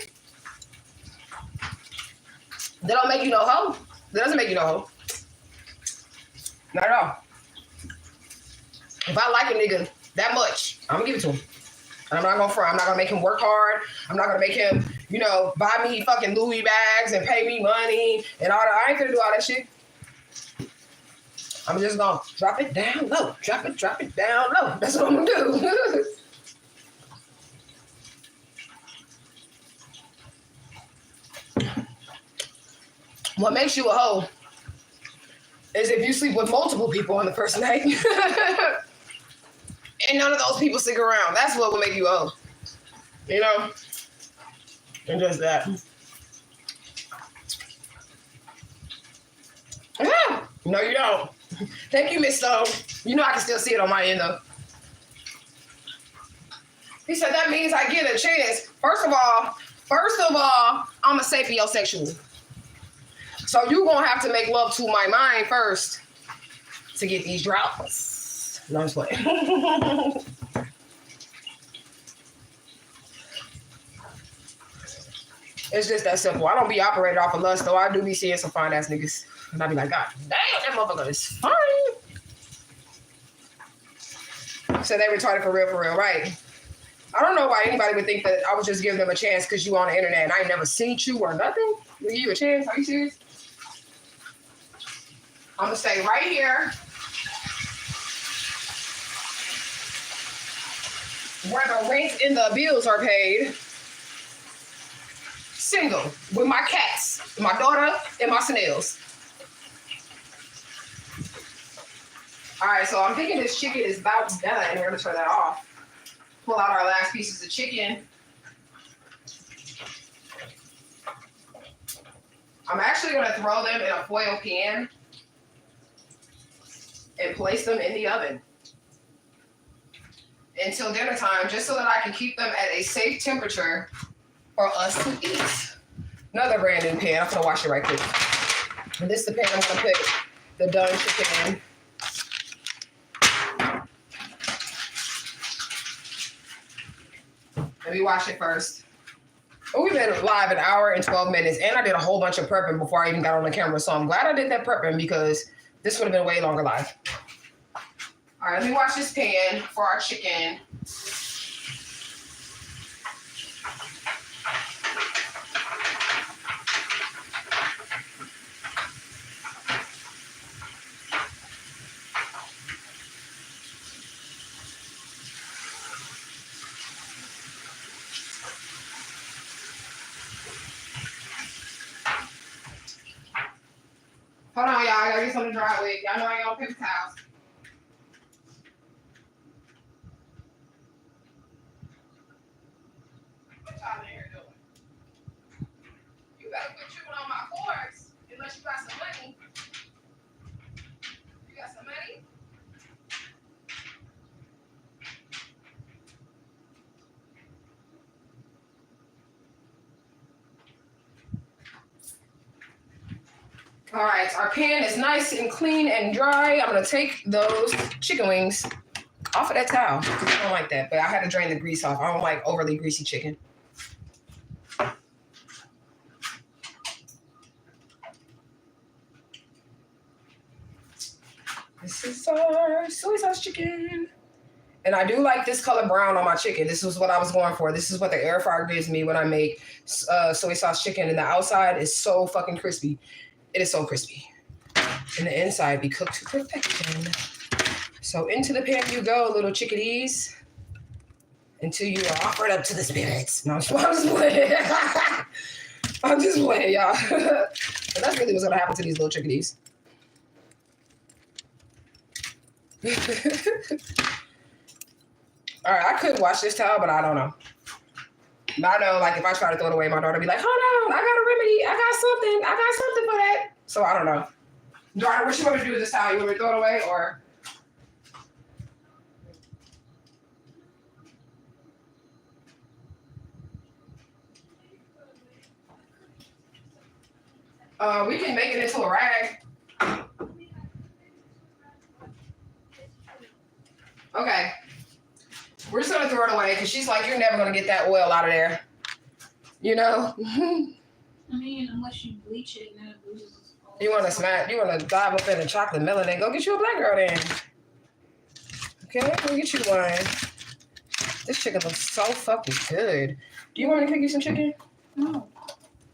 That don't make you no hoe. That doesn't make you no hoe. Not at all. If I like a nigga that much, I'm gonna give it to him. And I'm not gonna front. I'm not gonna make him work hard. I'm not gonna make him, buy me fucking Louis bags and pay me money and all that. I ain't gonna do all that shit. I'm just gonna drop it down low. Drop it down low. That's what I'm gonna do. What makes you a hoe is if you sleep with multiple people on the first night. And none of those people stick around. That's what will make you a hoe. And just that. Yeah. No, you don't. Thank you, Miss Stone. You know I can still see it on my end, though. He said, that means I get a chance. First of all, I'm a sapiosexual. So you're going to have to make love to my mind first to get these drops. No, I'm just playing. It's just that simple. I don't be operated off of lust, though. I do be seeing some fine ass niggas. And I be like, God damn, that motherfucker is fine. So they retarded for real, right? I don't know why anybody would think that I was just giving them a chance because you on the internet and I ain't never seen you or nothing. Give you a chance? Are you serious? I'm gonna stay right here where the rent and the bills are paid. Single with my cats, my daughter, and my snails. All right, so I'm thinking this chicken is about done, and we're gonna turn that off. Pull out our last pieces of chicken. I'm actually gonna throw them in a foil pan and place them in the oven until dinner time, just so that I can keep them at a safe temperature for us to eat. Another brand new pan. I'm gonna wash it right quick. And this is the pan I'm gonna put the done chicken in. Let me wash it first. Oh, we've been live an hour and 12 minutes, and I did a whole bunch of prepping before I even got on the camera. So I'm glad I did that prepping because this would have been way longer live. All right, let me wash this pan for our chicken. Hold on, y'all. I gotta get something to dry with. Y'all know I ain't on paper towels. What y'all in here doing? You better quit chewing on my cords unless you got some money. You got some money? All right, our pan is nice and clean and dry. I'm gonna take those chicken wings off of that towel. I don't like that, but I had to drain the grease off. I don't like overly greasy chicken. This is our soy sauce chicken. And I do like this color brown on my chicken. This is what I was going for. This is what the air fryer gives me when I make soy sauce chicken. And the outside is so fucking crispy. It is so crispy. And the inside be cooked to perfection. So into the pan you go, little chickadees. Until you are offered up to the spirits. No, I'm just playing. I'm just playing, y'all. But that's really what's going to happen to these little chickadees. All right, I could wash this towel, but I don't know. But I know, like, if I try to throw it away, my daughter will be like, hold on, I got a remedy. I got something for that. So I don't know. Daughter, what you want me to do with this towel? You want me to throw it away or? We can make it into a rag. Okay. We're just going to throw it away because she's like, you're never going to get that oil out of there. You know? I mean, unless you bleach it and then it loses. You want to dive up in the chocolate melon, go get you a black girl then. Okay, go get you one. This chicken looks so fucking good. Do you want me to cook you some chicken? No.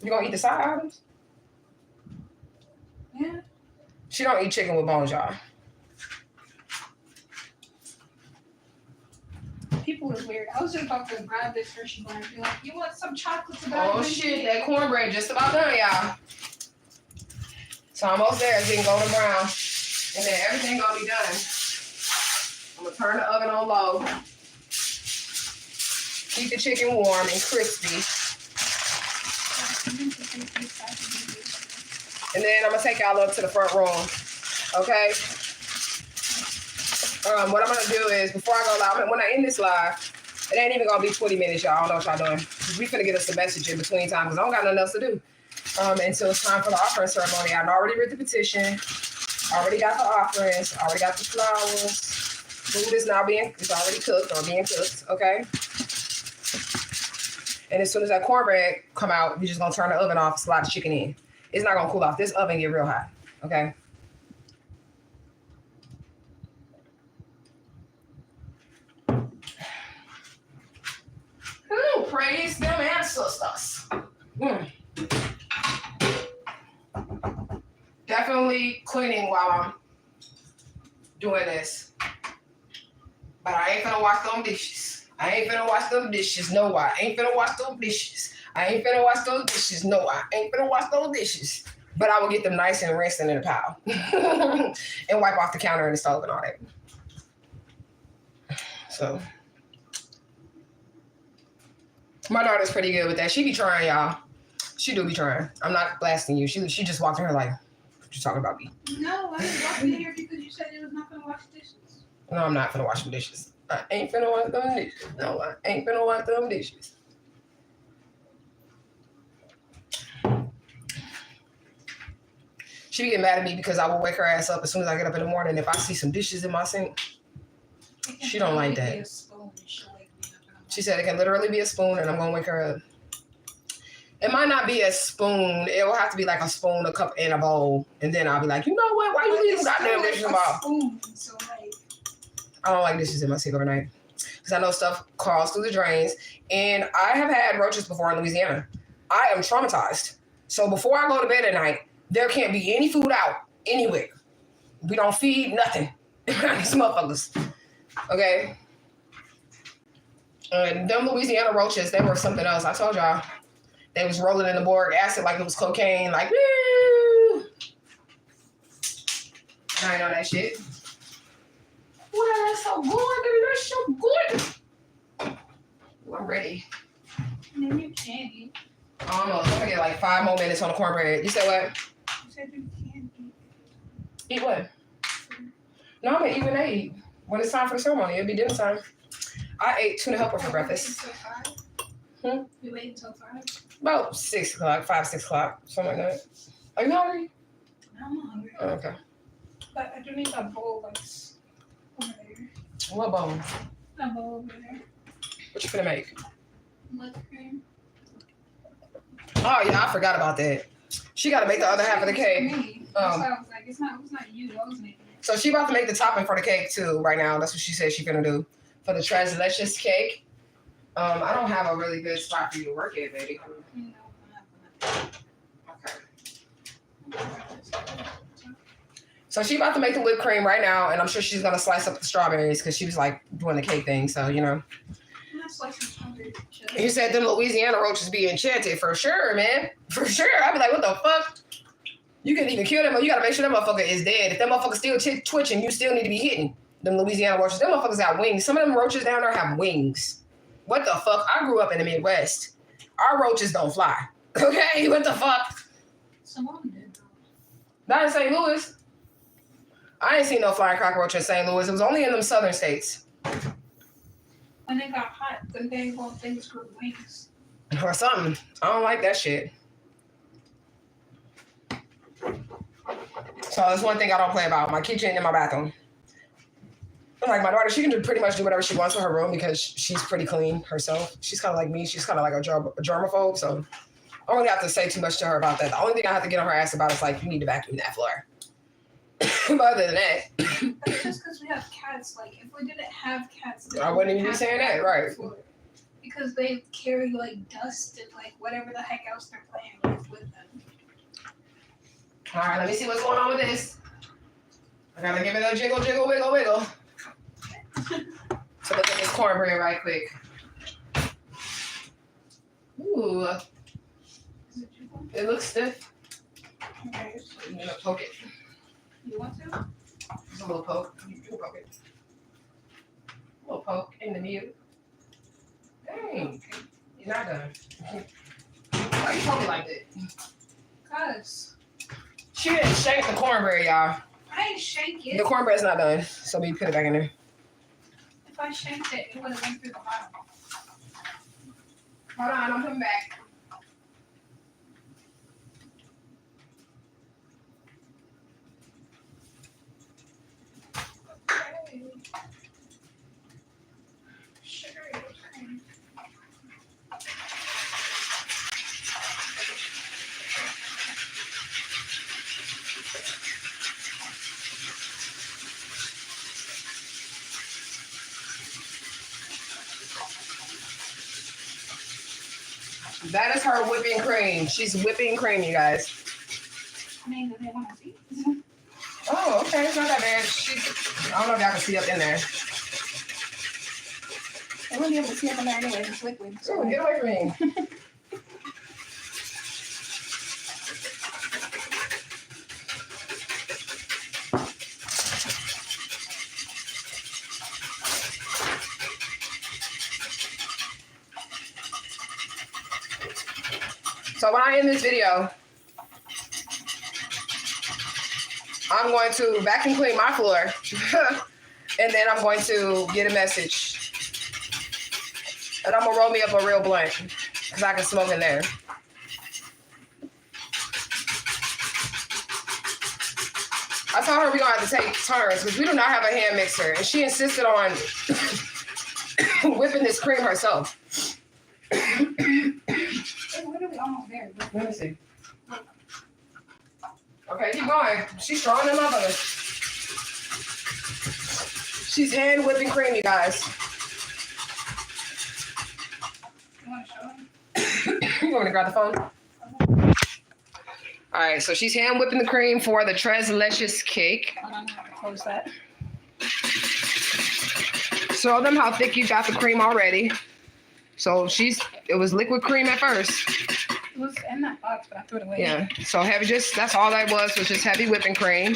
You gonna eat the side items? Yeah. She don't eat chicken with bones, y'all. People are weird. I was just about to grab this Hershey bar and be like, you want some chocolate to go? Oh shit, that cornbread just about done, y'all. It's almost there. It's getting golden brown. And then everything gonna be done. I'm gonna turn the oven on low. Keep the chicken warm and crispy. And then I'm gonna take y'all up to the front room. Okay. What I'm gonna do is before I go live, when I end this live, it ain't even gonna be 20 minutes, y'all. I don't know what y'all doing. We finna get us a message in between time because I don't got nothing else to do. Until it's time for the offering ceremony. I've already read the petition. Already got the offerings. Already got the flowers. Food is now it's already cooked or being cooked. Okay. And as soon as that cornbread come out, we're just gonna turn the oven off, slide the chicken in. It's not gonna cool off. This oven get real hot. Okay. Ooh, praise them ancestors. Definitely cleaning while I'm doing this. But I ain't finna wash them dishes. I ain't finna wash them dishes. No, I ain't finna wash those dishes. I ain't finna wash those dishes. No, I ain't finna wash those dishes. But I will get them nice and rinsed in the pile. And wipe off the counter and the stove and all that. So my daughter's pretty good with that. She be trying, y'all. She do be trying. I'm not blasting you. She just walked in here like, what you talking about me? No, I was walking in here because you said you was not gonna wash dishes. No, I'm not finna wash them dishes. I ain't finna wash them dishes. No, I ain't finna wash them dishes. She be getting mad at me because I will wake her ass up as soon as I get up in the morning. If I see some dishes in my sink, she don't like that. She said it can literally be a spoon and I'm gonna wake her up. It might not be a spoon. It will have to be like a spoon, a cup, and a bowl. And then I'll be like, you know what? Why you leave them goddamn dishes in my bowl? I don't like dishes in my sink overnight. Because I know stuff crawls through the drains. And I have had roaches before in Louisiana. I am traumatized. So before I go to bed at night, there can't be any food out anywhere. We don't feed nothing. These motherfuckers. Okay? And them Louisiana roaches, they were something else. I told y'all. They was rolling in the boric acid like it was cocaine. Like, woo! I ain't know that shit. Well, that's so good, baby. That's so good. Ooh, I'm ready. And then you can't eat. Almost. I'm gonna get like 5 more minutes on the cornbread. You said what? You said you can't eat. Eat what? No, I'm gonna eat when they eat. When it's time for the ceremony, it'll be dinner time. I ate tuna helper for breakfast. You wait until 5? About 6 o'clock, 5, 6 o'clock, something like that. Are you hungry? No, I'm not hungry. Oh, okay. But I do need that bowl, like, over there. What bowl? That bowl over there. What you finna make? With cream. Oh, yeah, I forgot about that. She got to make the other half of the cake. That's why I was like, it's not you. I was making it. So she about to make the topping for the cake, too, right now. That's what she said she's gonna do. For the tres leches cake. I don't have a really good spot for you to work at, baby. No, Okay. So she about to make the whipped cream right now, and I'm sure she's gonna slice up the strawberries because she was like doing the cake thing. So you know. I'm not slicing strawberries. You said them Louisiana roaches be enchanted for sure, man. For sure. I'd be like, what the fuck? You can even kill them, but you gotta make sure that motherfucker is dead. If that motherfucker still twitching, you still need to be hitting them Louisiana roaches. Them motherfuckers got wings. Some of them roaches down there have wings. What the fuck? I grew up in the Midwest. Our roaches don't fly. Okay? What the fuck? Some of them did. Not in St. Louis. I ain't seen no flying cockroach in St. Louis. It was only in them southern states. When it got hot, then they won't things grew wings. Or something. I don't like that shit. So that's one thing I don't play about. My kitchen and my bathroom. Like my daughter, she can pretty much do whatever she wants with her room because she's pretty clean herself. She's kind of like me. She's kind of like a germaphobe. So I don't really have to say too much to her about that. The only thing I have to get on her ass about is like, you need to vacuum that floor. But other than that. That's just because we have cats. Like, if we didn't have cats, I wouldn't even be saying that, right? Because they carry like dust and like whatever the heck else they're playing with them. All right, let me see what's going on with this. I gotta give it a jiggle, jiggle, wiggle, wiggle. So look at this cornbread right quick. Ooh. It looks stiff. Okay. I'm gonna poke it. You want to? Just a little poke. You can poke it. A little poke in the mute. Dang. You're not done. Why you poking like that? Cause She didn't shake the cornbread, y'all. I didn't shake it. The cornbread's not done, so we put it back in there. If I shanked it, it would have went through the bottom. Hold on, I'm coming back. Sugar cream. That is her whipping cream. She's whipping cream, you guys. I mean, do they want to see? Oh, okay. It's not that bad. I don't know if y'all can see up in there. They wouldn't be able to see up in there anyway. It's liquid. So get away from me. So when I end this video, I'm going to vacuum clean my floor, and then I'm going to get a message. And I'm gonna roll me up a real blunt, because I can smoke in there. I told her we're gonna have to take turns, because we do not have a hand mixer, and she insisted on whipping this cream herself. It's literally almost there. Let me see. Okay, keep going. She's strong in my mother. She's hand whipping cream, you guys. You want to show them? You want me to grab the phone? All right, so she's hand whipping the cream for the Tres Leches cake. I don't know how to close that. Show them how thick you got the cream already. So it was liquid cream at first. It was in that box, but I threw it away. Yeah, so heavy, that's all that was just heavy whipping cream.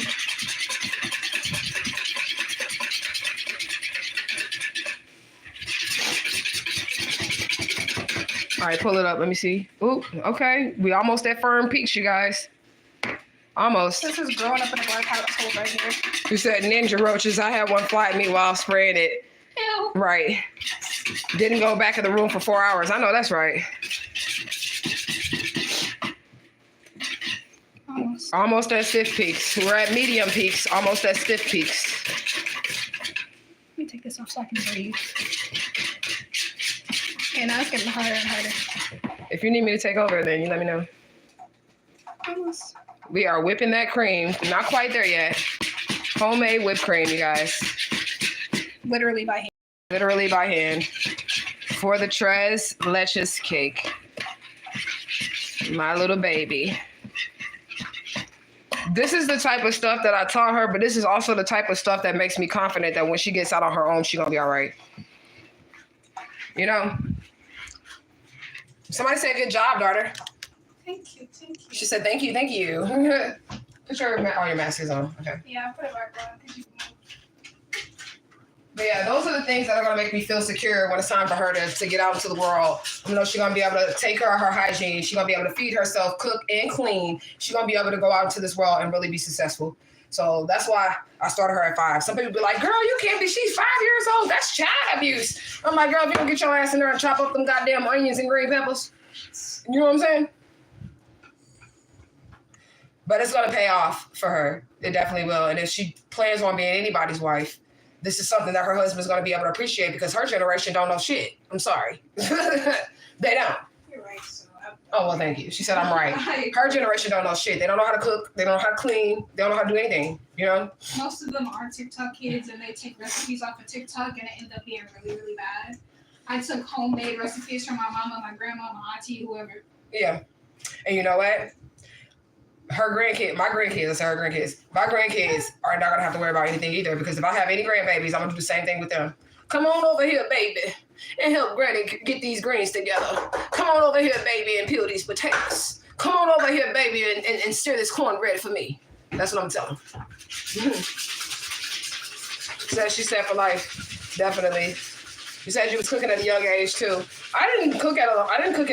All right, pull it up, let me see. Ooh, okay, we almost at firm peaks, you guys. Almost. This is growing up in a black household right here. You said ninja roaches. I had one fly at me while spraying it. Ew. Right. Didn't go back in the room for 4 hours. I know that's right. Almost at stiff peaks. We're at medium peaks, almost at stiff peaks. Let me take this off so I can breathe. Okay, now it's getting harder and harder. If you need me to take over, then you let me know. Almost. We are whipping that cream. Not quite there yet. Homemade whipped cream, you guys. Literally by hand. Literally by hand. For the Tres Leches cake. My little baby. This is the type of stuff that I taught her, but this is also the type of stuff that makes me confident that when she gets out on her own, she's going to be all right. You know? Somebody said, good job, daughter. Thank you, thank you. She said, thank you, thank you. Put all your masks on. Okay. Yeah, I'll put it back on because you can move. But yeah, those are the things that are going to make me feel secure when it's time for her to get out into the world. You know, she's going to be able to take care of her hygiene. She's going to be able to feed herself, cook, and clean. She's going to be able to go out into this world and really be successful. So that's why I started her at 5. Some people be like, girl, you can't be, she's 5 years old. That's child abuse. I'm like, girl, if you don't get your ass in there and chop up them goddamn onions and green peppers, you know what I'm saying? But it's going to pay off for her. It definitely will. And if she plans on being anybody's wife, this is something that her husband's going to be able to appreciate because her generation don't know shit. I'm sorry. They don't. You're right. So Oh, well, thank you. She said I'm right. Her generation don't know shit. They don't know how to cook. They don't know how to clean. They don't know how to do anything, you know? Most of them are TikTok kids and they take recipes off of TikTok and it ends up being really, really bad. I took homemade recipes from my mama, my grandma, my auntie, whoever. Yeah. And you know what? My grandkids are not going to have to worry about anything either because if I have any grandbabies, I'm going to do the same thing with them. Come on over here, baby, and help Granny get these greens together. Come on over here, baby, and peel these potatoes. Come on over here, baby, and stir this cornbread for me. That's what I'm telling them. So she said for life, definitely. She said she was cooking at a young age too. I didn't cook at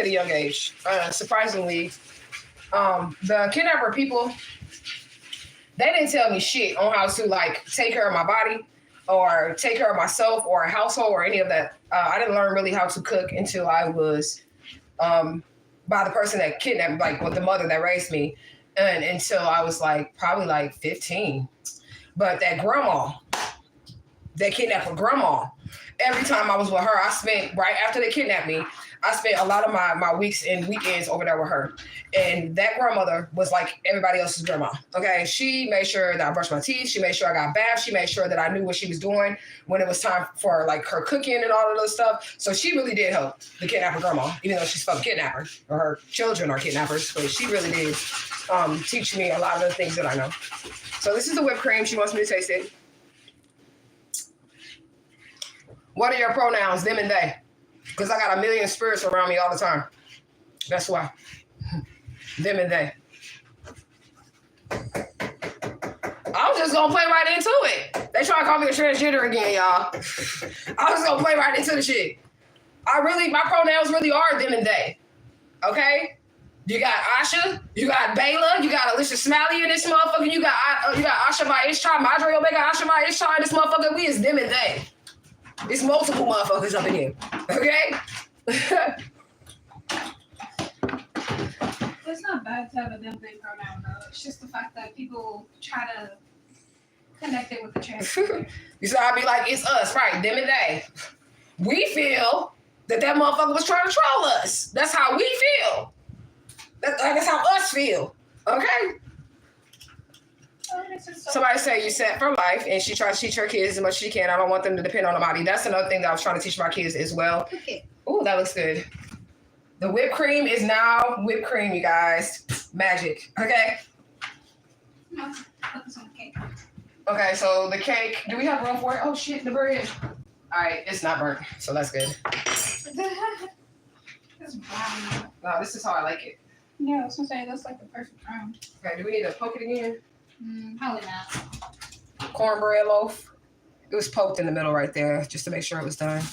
a young age. Surprisingly, the kidnapper people They didn't tell me shit on how to like take care of my body or take care of myself or a household or any of that. I didn't learn really how to cook until I was by the person that kidnapped, like with the mother that raised me, and until I was like probably like 15. But that grandma, they kidnapped her grandma. Every time I was with her, I spent right after they kidnapped me. I spent a lot of my weeks and weekends over there with her. And that grandmother was like everybody else's grandma. Okay. She made sure that I brushed my teeth. She made sure I got bathed. She made sure that I knew what she was doing when it was time for like her cooking and all of those stuff. So she really did help the kidnapper grandma, even though she's fucking kidnapper or her children are kidnappers. But she really did teach me a lot of the things that I know. So this is the whipped cream. She wants me to taste it. What are your pronouns, them and they? Because I got a million spirits around me all the time. That's why. Them and they. I'm just going to play right into it. They try to call me a transgender again, y'all. I'm just going to play right into the shit. My pronouns really are them and they. Okay? You got Asha, you got Bayla, you got Alicia Smiley in this motherfucker, you got Asha by Ishtar, Madre Omega, Asha by Ishtar in this motherfucker. We is them and they. It's multiple motherfuckers up in here. Okay? It's not bad to have a them they pronoun though. It's just the fact that people try to connect it with the transgender. So I'll be like, it's us, right? Them and they. We feel that motherfucker was trying to troll us. That's how we feel. That's how us feel. Okay? Somebody say you set for life, and she tries to teach her kids as much as she can. I don't want them to depend on nobody. That's another thing that I was trying to teach my kids as well. Okay. Ooh, that looks good. The whipped cream is now whipped cream, you guys. Magic. Okay? No, put this on the cake. Okay, so the cake. Do we have room for it? Oh, shit, the bread. All right, it's not burnt, so that's good. It's brown. No, this is how I like it. Yeah, I was gonna say that's like the perfect brown. Okay, do we need to poke it again? Probably not. Cornbread loaf. It was poked in the middle right there just to make sure it was done.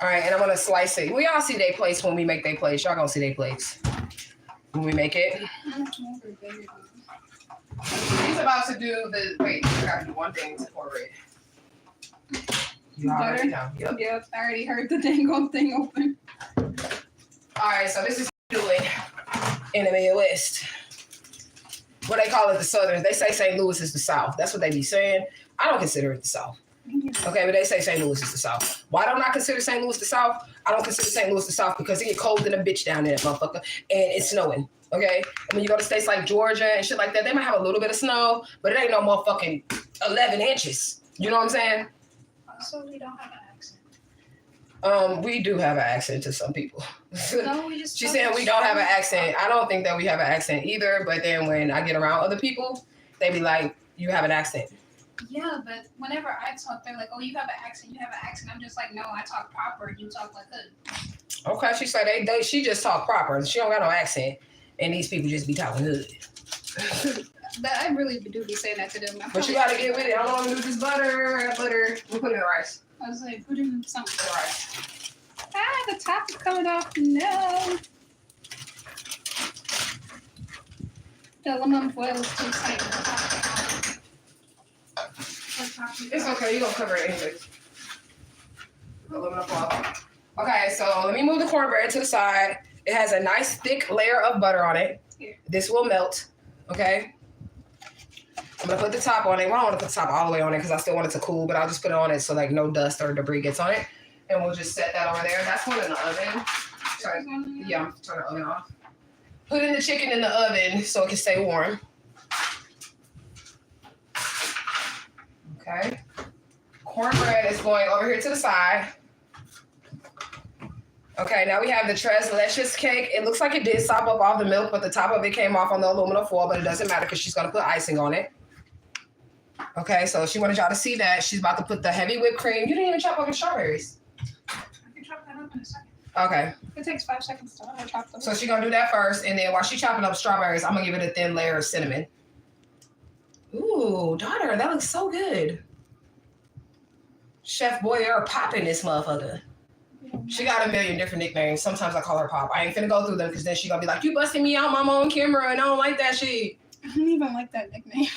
All right, and I'm gonna slice it. We all see their plates when we make their plates. Y'all gonna see their plates when we make it. He's about to do the, wait, I gotta do one thing to cornbread. You already know. Yep, I already heard the dang old thing open. All right, so this is doing in the Midwest. What they call it, the Southern. They say St. Louis is the South. That's what they be saying. I don't consider it the South. Okay, but they say St. Louis is the South. Why don't I consider St. Louis the South? I don't consider St. Louis the South because it get cold than a bitch down there, motherfucker, and it's snowing. Okay, and when you go to states like Georgia and shit like that, they might have a little bit of snow, but it ain't no motherfucking 11 inches. You know what I'm saying? So we don't have an accent. We do have an accent to some people. No, we just. She's saying we don't have an accent. I don't think that we have an accent either. But then when I get around other people, they be like, "You have an accent." Yeah, but whenever I talk, they're like, "Oh, you have an accent. You have an accent." I'm just like, "No, I talk proper. You talk like hood." Okay, she said she just talk proper. She don't got no accent, and these people just be talking hood. But I really do be saying that to them. But you gotta get with it. I don't want to do this butter. We'll put it in the rice. I was like, put in something. The rice. The top is coming off. No. The aluminum foil is too tight. It's okay. You're gonna cover it anyways. Aluminum foil. Okay, so let me move the cornbread to the side. It has a nice thick layer of butter on it. Here. This will melt. Okay. I'm gonna put the top on it. Well, I don't want to put the top all the way on it because I still want it to cool, but I'll just put it on it so like no dust or debris gets on it. And we'll just set that over there. That's one in the oven. Yeah, I'm turning the oven off. Putting the chicken in the oven so it can stay warm. Okay. Cornbread is going over here to the side. Okay, now we have the tres leches cake. It looks like it did sop up all the milk, but the top of it came off on the aluminum foil, but it doesn't matter because she's going to put icing on it. Okay, so she wanted y'all to see that. She's about to put the heavy whipped cream. You didn't even chop up the strawberries. I can chop that up in a second. Okay. It takes 5 seconds to chop them. So she's going to do that first, and then while she's chopping up strawberries, I'm going to give it a thin layer of cinnamon. Ooh, daughter, that looks so good. Chef Boyer popping this motherfucker. She got a million different nicknames. Sometimes I call her Pop. I ain't finna go through them because then she gonna be like, you busting me out, mama, on camera, and I don't like that shit. I don't even like that nickname.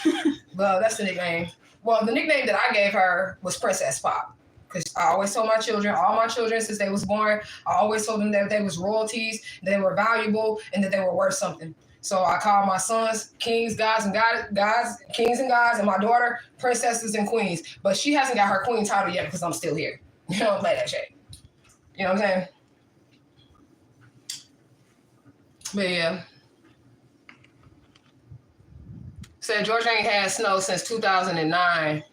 Well, that's the nickname. Well, the nickname that I gave her was Princess Pop. Because I always told my children, all my children since they was born, I always told them that they was royalties, they were valuable, and that they were worth something. So I call my sons kings, gods, kings and gods, and my daughter princesses and queens. But she hasn't got her queen title yet because I'm still here. You don't play that shit. You know what I'm saying? But yeah. Said Georgia ain't had snow since 2009.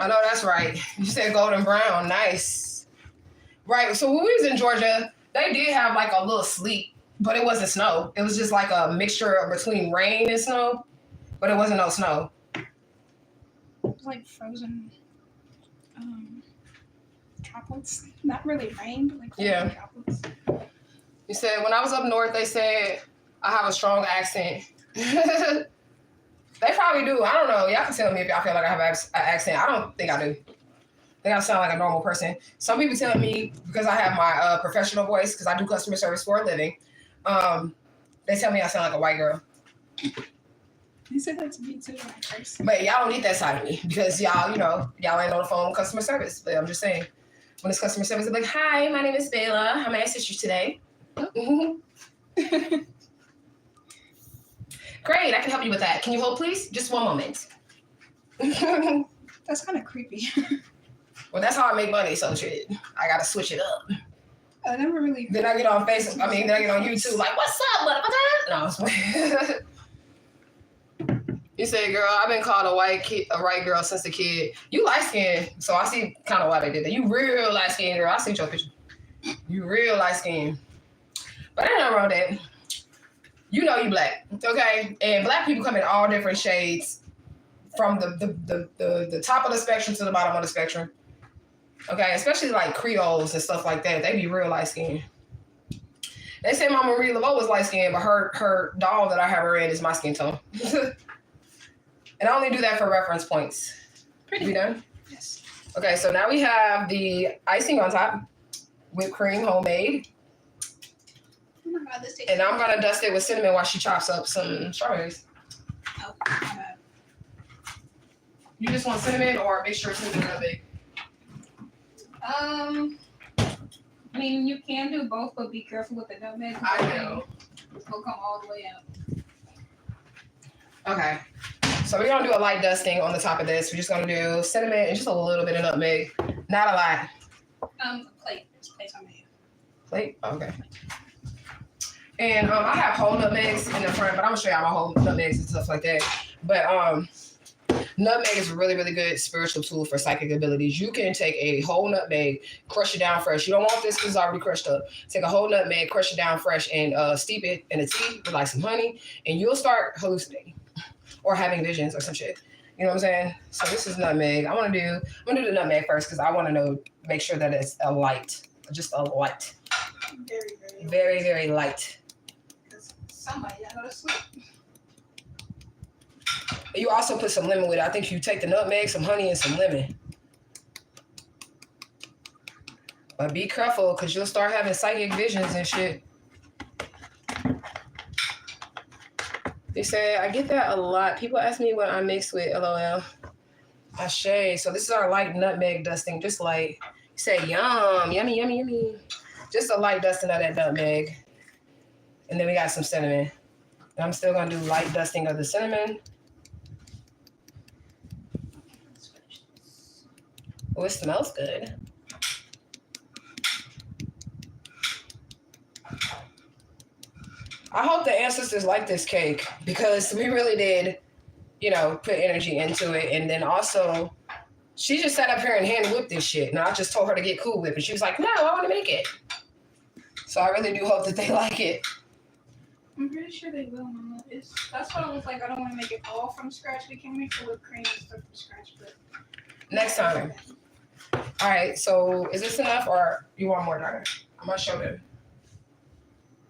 I know that's right. You said golden brown. Nice. Right. So when we was in Georgia, they did have like a little sleet, but it wasn't snow. It was just like a mixture between rain and snow, but it wasn't no snow. It was like frozen droplets. Not really rain, but like frozen droplets. You said when I was up north, they said I have a strong accent. They probably do. I don't know. Y'all can tell me if y'all feel like I have an accent. I don't think I do. I think I sound like a normal person. Some people tell me because I have my professional voice, because I do customer service for a living, they tell me I sound like a white girl. You said that to me too when I first. But y'all don't need that side of me because y'all, y'all ain't on the phone with customer service. But I'm just saying, when it's customer service, they're like, "Hi, my name is Bella. How may I assist you today?" Great, I can help you with that. Can you hold, please? Just one moment. That's kind of creepy. Well, that's how I make money, so shit. I gotta switch it up. I never really. Then I get on Facebook. Then I get on YouTube like, "What's up, motherfucker?" No. You say, "Girl, I've been called a white girl since a kid." You light skinned, so I see kind of why they did that. You real light skinned girl. I see your picture. You real light skinned. But ain't nothing wrong with that. You know you black, okay? And black people come in all different shades, from the top of the spectrum to the bottom of the spectrum. Okay, especially like Creoles and stuff like that. They be real light skinned. They say my Marie Laveau was light skinned, but her doll that I have her in is my skin tone. And I only do that for reference points. We done? Yes. Okay, so now we have the icing on top, whipped cream, homemade. Oh my God, this tastes. And I'm gonna dust it with cinnamon while she chops up some strawberries. Oh, my bad. You just want cinnamon or make sure cinnamon is big? I mean, you can do both, but be careful with the nutmeg. I know. It'll come all the way out. Okay. So we're gonna do a light dusting on the top of this. We're just gonna do cinnamon and just a little bit of nutmeg. Not a lot. Plate. This plate's on my hand. Plate? Okay. And I have whole nutmegs in the front, but I'm gonna show y'all my whole nutmegs and stuff like that. But nutmeg is a really, really good spiritual tool for psychic abilities. You can take a whole nutmeg, crush it down fresh. You don't want this because it's already crushed up. Take a whole nutmeg, crush it down fresh, and steep it in a tea with like some honey, and you'll start hallucinating or having visions or some shit. You know what I'm saying? So this is nutmeg. I'm gonna do the nutmeg first because I want to make sure that it's a light, just a light. Very, very, very, very light. Somebody gotta go to sleep. You also put some lemon with it. I think you take the nutmeg, some honey, and some lemon. But be careful because you'll start having psychic visions and shit. They say, I get that a lot. People ask me what I mix with, LOL. Ashe. So this is our light nutmeg dusting, just light. You say, yum, yummy, yummy, yummy. Just a light dusting of that nutmeg. And then we got some cinnamon. And I'm still going to do light dusting of the cinnamon. Oh, it smells good. I hope the ancestors like this cake because we really did, put energy into it. And then also, she just sat up here and hand whipped this shit. And I just told her to get cool with it. And she was like, no, I want to make it. So I really do hope that they like it. I'm pretty sure they will, Mama. That's why I was like, I don't want to make it all from scratch. We can make the whipped cream and stuff from scratch, but next time. All right, so is this enough or you want more, Donna? I'm going to show them.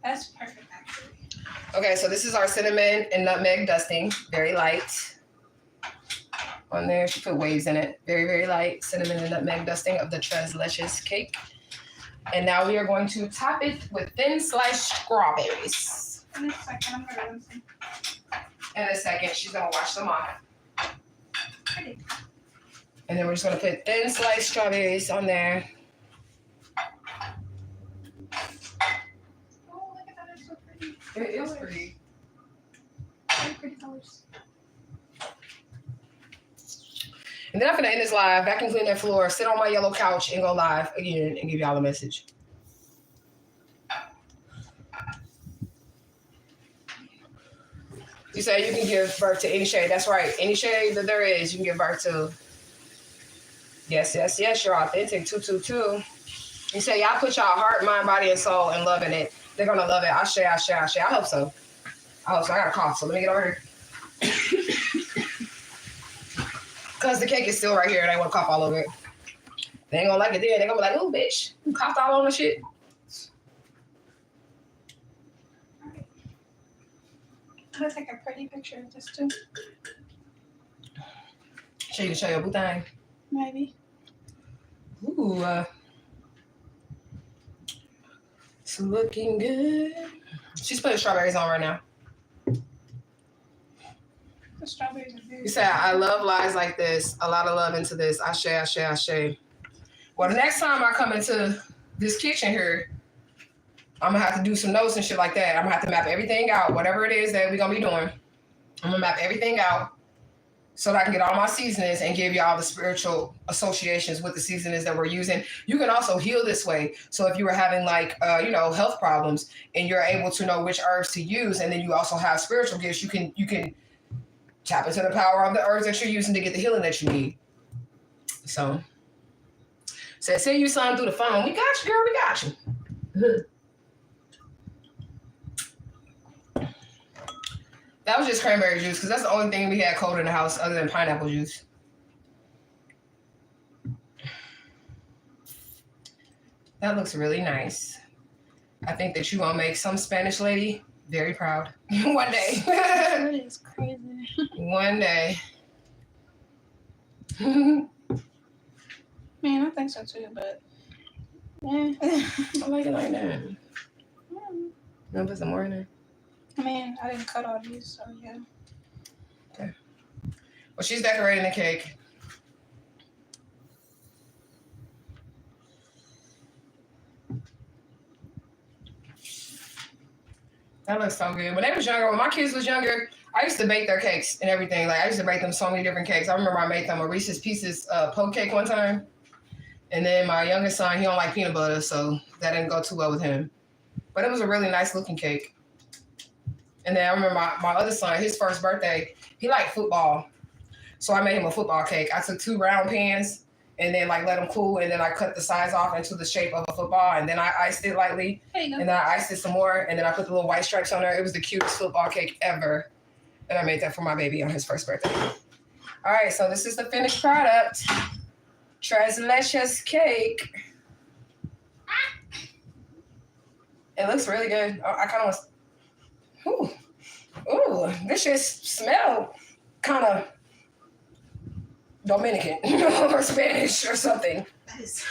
That's perfect, actually. Okay, so this is our cinnamon and nutmeg dusting. Very light. On there, she put waves in it. Very, very light cinnamon and nutmeg dusting of the Tres Leches cake. And now we are going to top it with thin sliced strawberries. In a second, I'm going to rinse them. in a second. She's gonna wash them off. Pretty. And then we're just gonna put thin sliced strawberries on there. Oh, look at that! It's so pretty. It is pretty. Very pretty colors. And then I'm gonna end this live, vacuum clean that floor, sit on my yellow couch, and go live again and give y'all a message. You say you can give birth to any shade. That's right. Any shade that there is, you can give birth to. Yes, yes, yes. You're authentic. 222. You say y'all put y'all heart, mind, body, and soul and love in it. They're gonna love it. I share. I hope so. I got a cough, so let me get over here. Because the cake is still right here and I want to cough all over it. They ain't gonna like it then. They're gonna be like, oh, bitch, you coughed all on the shit. I'm gonna take a pretty picture of this too. So you can show your boo thing. Maybe. Ooh, it's looking good. She's putting strawberries on right now. The strawberries are very. You say, I love lies like this. A lot of love into this. I share. Well, the next time I come into this kitchen here, I'm gonna have to do some notes and shit like that. I'm gonna have to map everything out, whatever it is that we're gonna be doing. I'm gonna map everything out so that I can get all my seasonings and give y'all the spiritual associations with the seasonings that we're using. You can also heal this way. So if you were having health problems and you're able to know which herbs to use, and then you also have spiritual gifts, you can tap into the power of the herbs that you're using to get the healing that you need. So, send you something through the phone. We got you, girl. We got you. That was just cranberry juice because that's the only thing we had cold in the house other than pineapple juice. That looks really nice. I think that you're going to make some Spanish lady very proud. One day. That is crazy. One day. Man, I think so too, but yeah. I like it like that. No, put some more in there. I mean, I didn't cut all these, so yeah. Okay. Well, she's decorating the cake. That looks so good. When they was younger, when my kids was younger, I used to bake their cakes and everything. Like I used to bake them so many different cakes. I remember I made them a Reese's Pieces poke cake one time. And then my youngest son, he don't like peanut butter, so that didn't go too well with him. But it was a really nice looking cake. And then I remember my other son, his first birthday, he liked football. So I made him a football cake. I took 2 round pans and then let them cool. And then I cut the sides off into the shape of a football. And then I iced it lightly. And then I iced it some more. And then I put the little white stripes on there. It was the cutest football cake ever. And I made that for my baby on his first birthday. All right, so this is the finished product. Treslicious cake. It looks really good. I kind of want... Ooh, this just smell kind of Dominican or Spanish or something. Is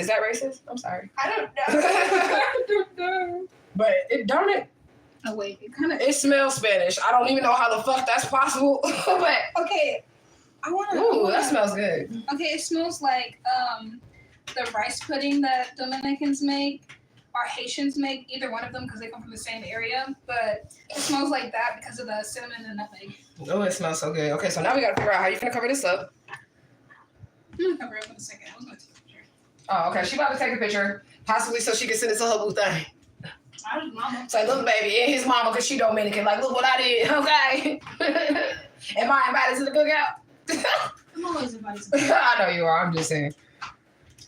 that racist? I'm sorry. I don't know. But don't it? Oh wait, it smells Spanish. I don't even know how the fuck that's possible. But okay, that smells good. Okay, it smells like the rice pudding that Dominicans make. Or Haitians make, either one of them because they come from the same area, but it smells like that because of the cinnamon and nutmeg. Oh, it smells so good. Okay, so now we gotta figure out how you're gonna cover this up. I'm gonna cover it up in a second. I was gonna take a picture. Oh, okay. She about to take a picture, possibly so she can send it to her boo thing. I was mama. So look, baby, and his mama, because she Dominican, look what I did, okay? Am I invited to the cookout? I'm always invited to the cookout. I know you are, I'm just saying.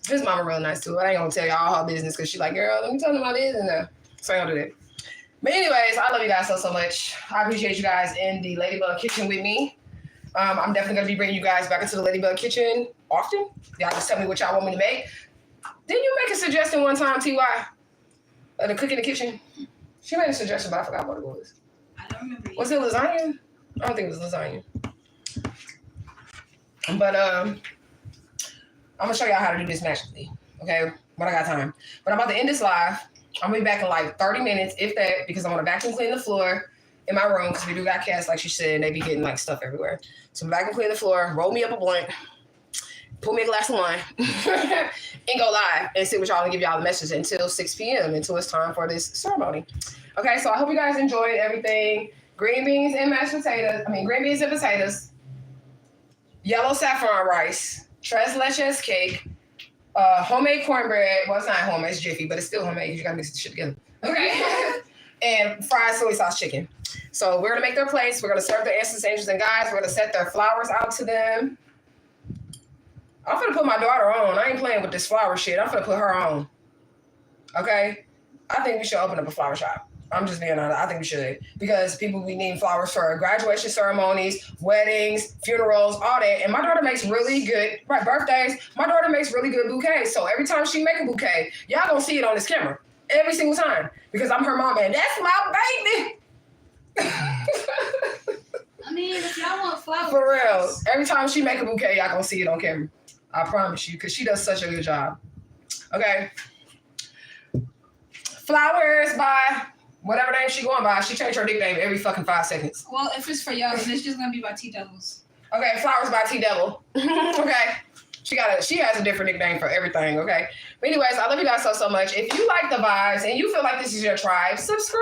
His mama real nice too. I ain't gonna tell y'all her business because she like, girl, let me tell them my business now. So I ain't gonna do that. But anyways, I love you guys so much. I appreciate you guys in the Ladybug Kitchen with me. I'm definitely gonna be bringing you guys back into the Ladybug Kitchen often. Y'all just tell me what y'all want me to make. Didn't you make a suggestion one time, T.Y.? To cook in the kitchen? She made a suggestion, but I forgot what it was. I don't remember. Was it lasagna? I don't think it was lasagna. But I'm gonna show y'all how to do this magically, okay? When I got time. But I'm about to end this live. I'm gonna be back in 30 minutes, if that, because I want to vacuum clean the floor in my room because we do got cats, like she said, and they be getting like stuff everywhere. So I'm back and clean the floor, roll me up a blunt, pour me a glass of wine, and go live and sit with y'all and give y'all the message until 6 p.m. until it's time for this ceremony. Okay, so I hope you guys enjoyed everything. Green beans and green beans and potatoes, yellow saffron rice, tres leches cake, homemade cornbread. Well, it's not homemade, it's Jiffy, but it's still homemade because you gotta mix the shit together. Okay. And fried soy sauce chicken. So we're gonna make their plates. We're gonna serve the ancestors, angels, and guides. We're gonna set their flowers out to them. I'm gonna put my daughter on. I ain't playing with this flower shit. I'm gonna put her on. Okay? I think we should open up a flower shop. I'm just being honest. I think we should. Because people be needing flowers for graduation ceremonies, weddings, funerals, all that. And my daughter makes really good, birthdays, my daughter makes really good bouquets. So every time she make a bouquet, y'all gonna see it on this camera. Every single time. Because I'm her mom and that's my baby. I mean, if y'all want flowers. For real. Every time she make a bouquet, y'all gonna see it on camera. I promise you. Because she does such a good job. Okay. Flowers by whatever name she going by. She changed her nickname every fucking 5 seconds. Well, if it's for y'all, then it's just gonna be by T Devils. Okay, flowers by T Devil. Okay. She has a different nickname for everything, okay? But anyways, I love you guys so much. If you like the vibes and you feel like this is your tribe, subscribe.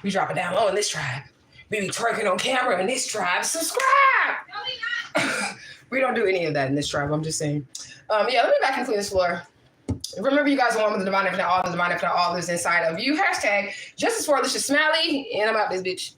We drop it down low in this tribe. We be twerking on camera in this tribe. Subscribe. No, we not. We don't do any of that in this tribe. I'm just saying. Yeah, let me back and clean this floor. Remember, you guys are one with the divine infinite, all the divine infinite, all is inside of you. Hashtag justice for Alicia Smiley, and I'm out this bitch.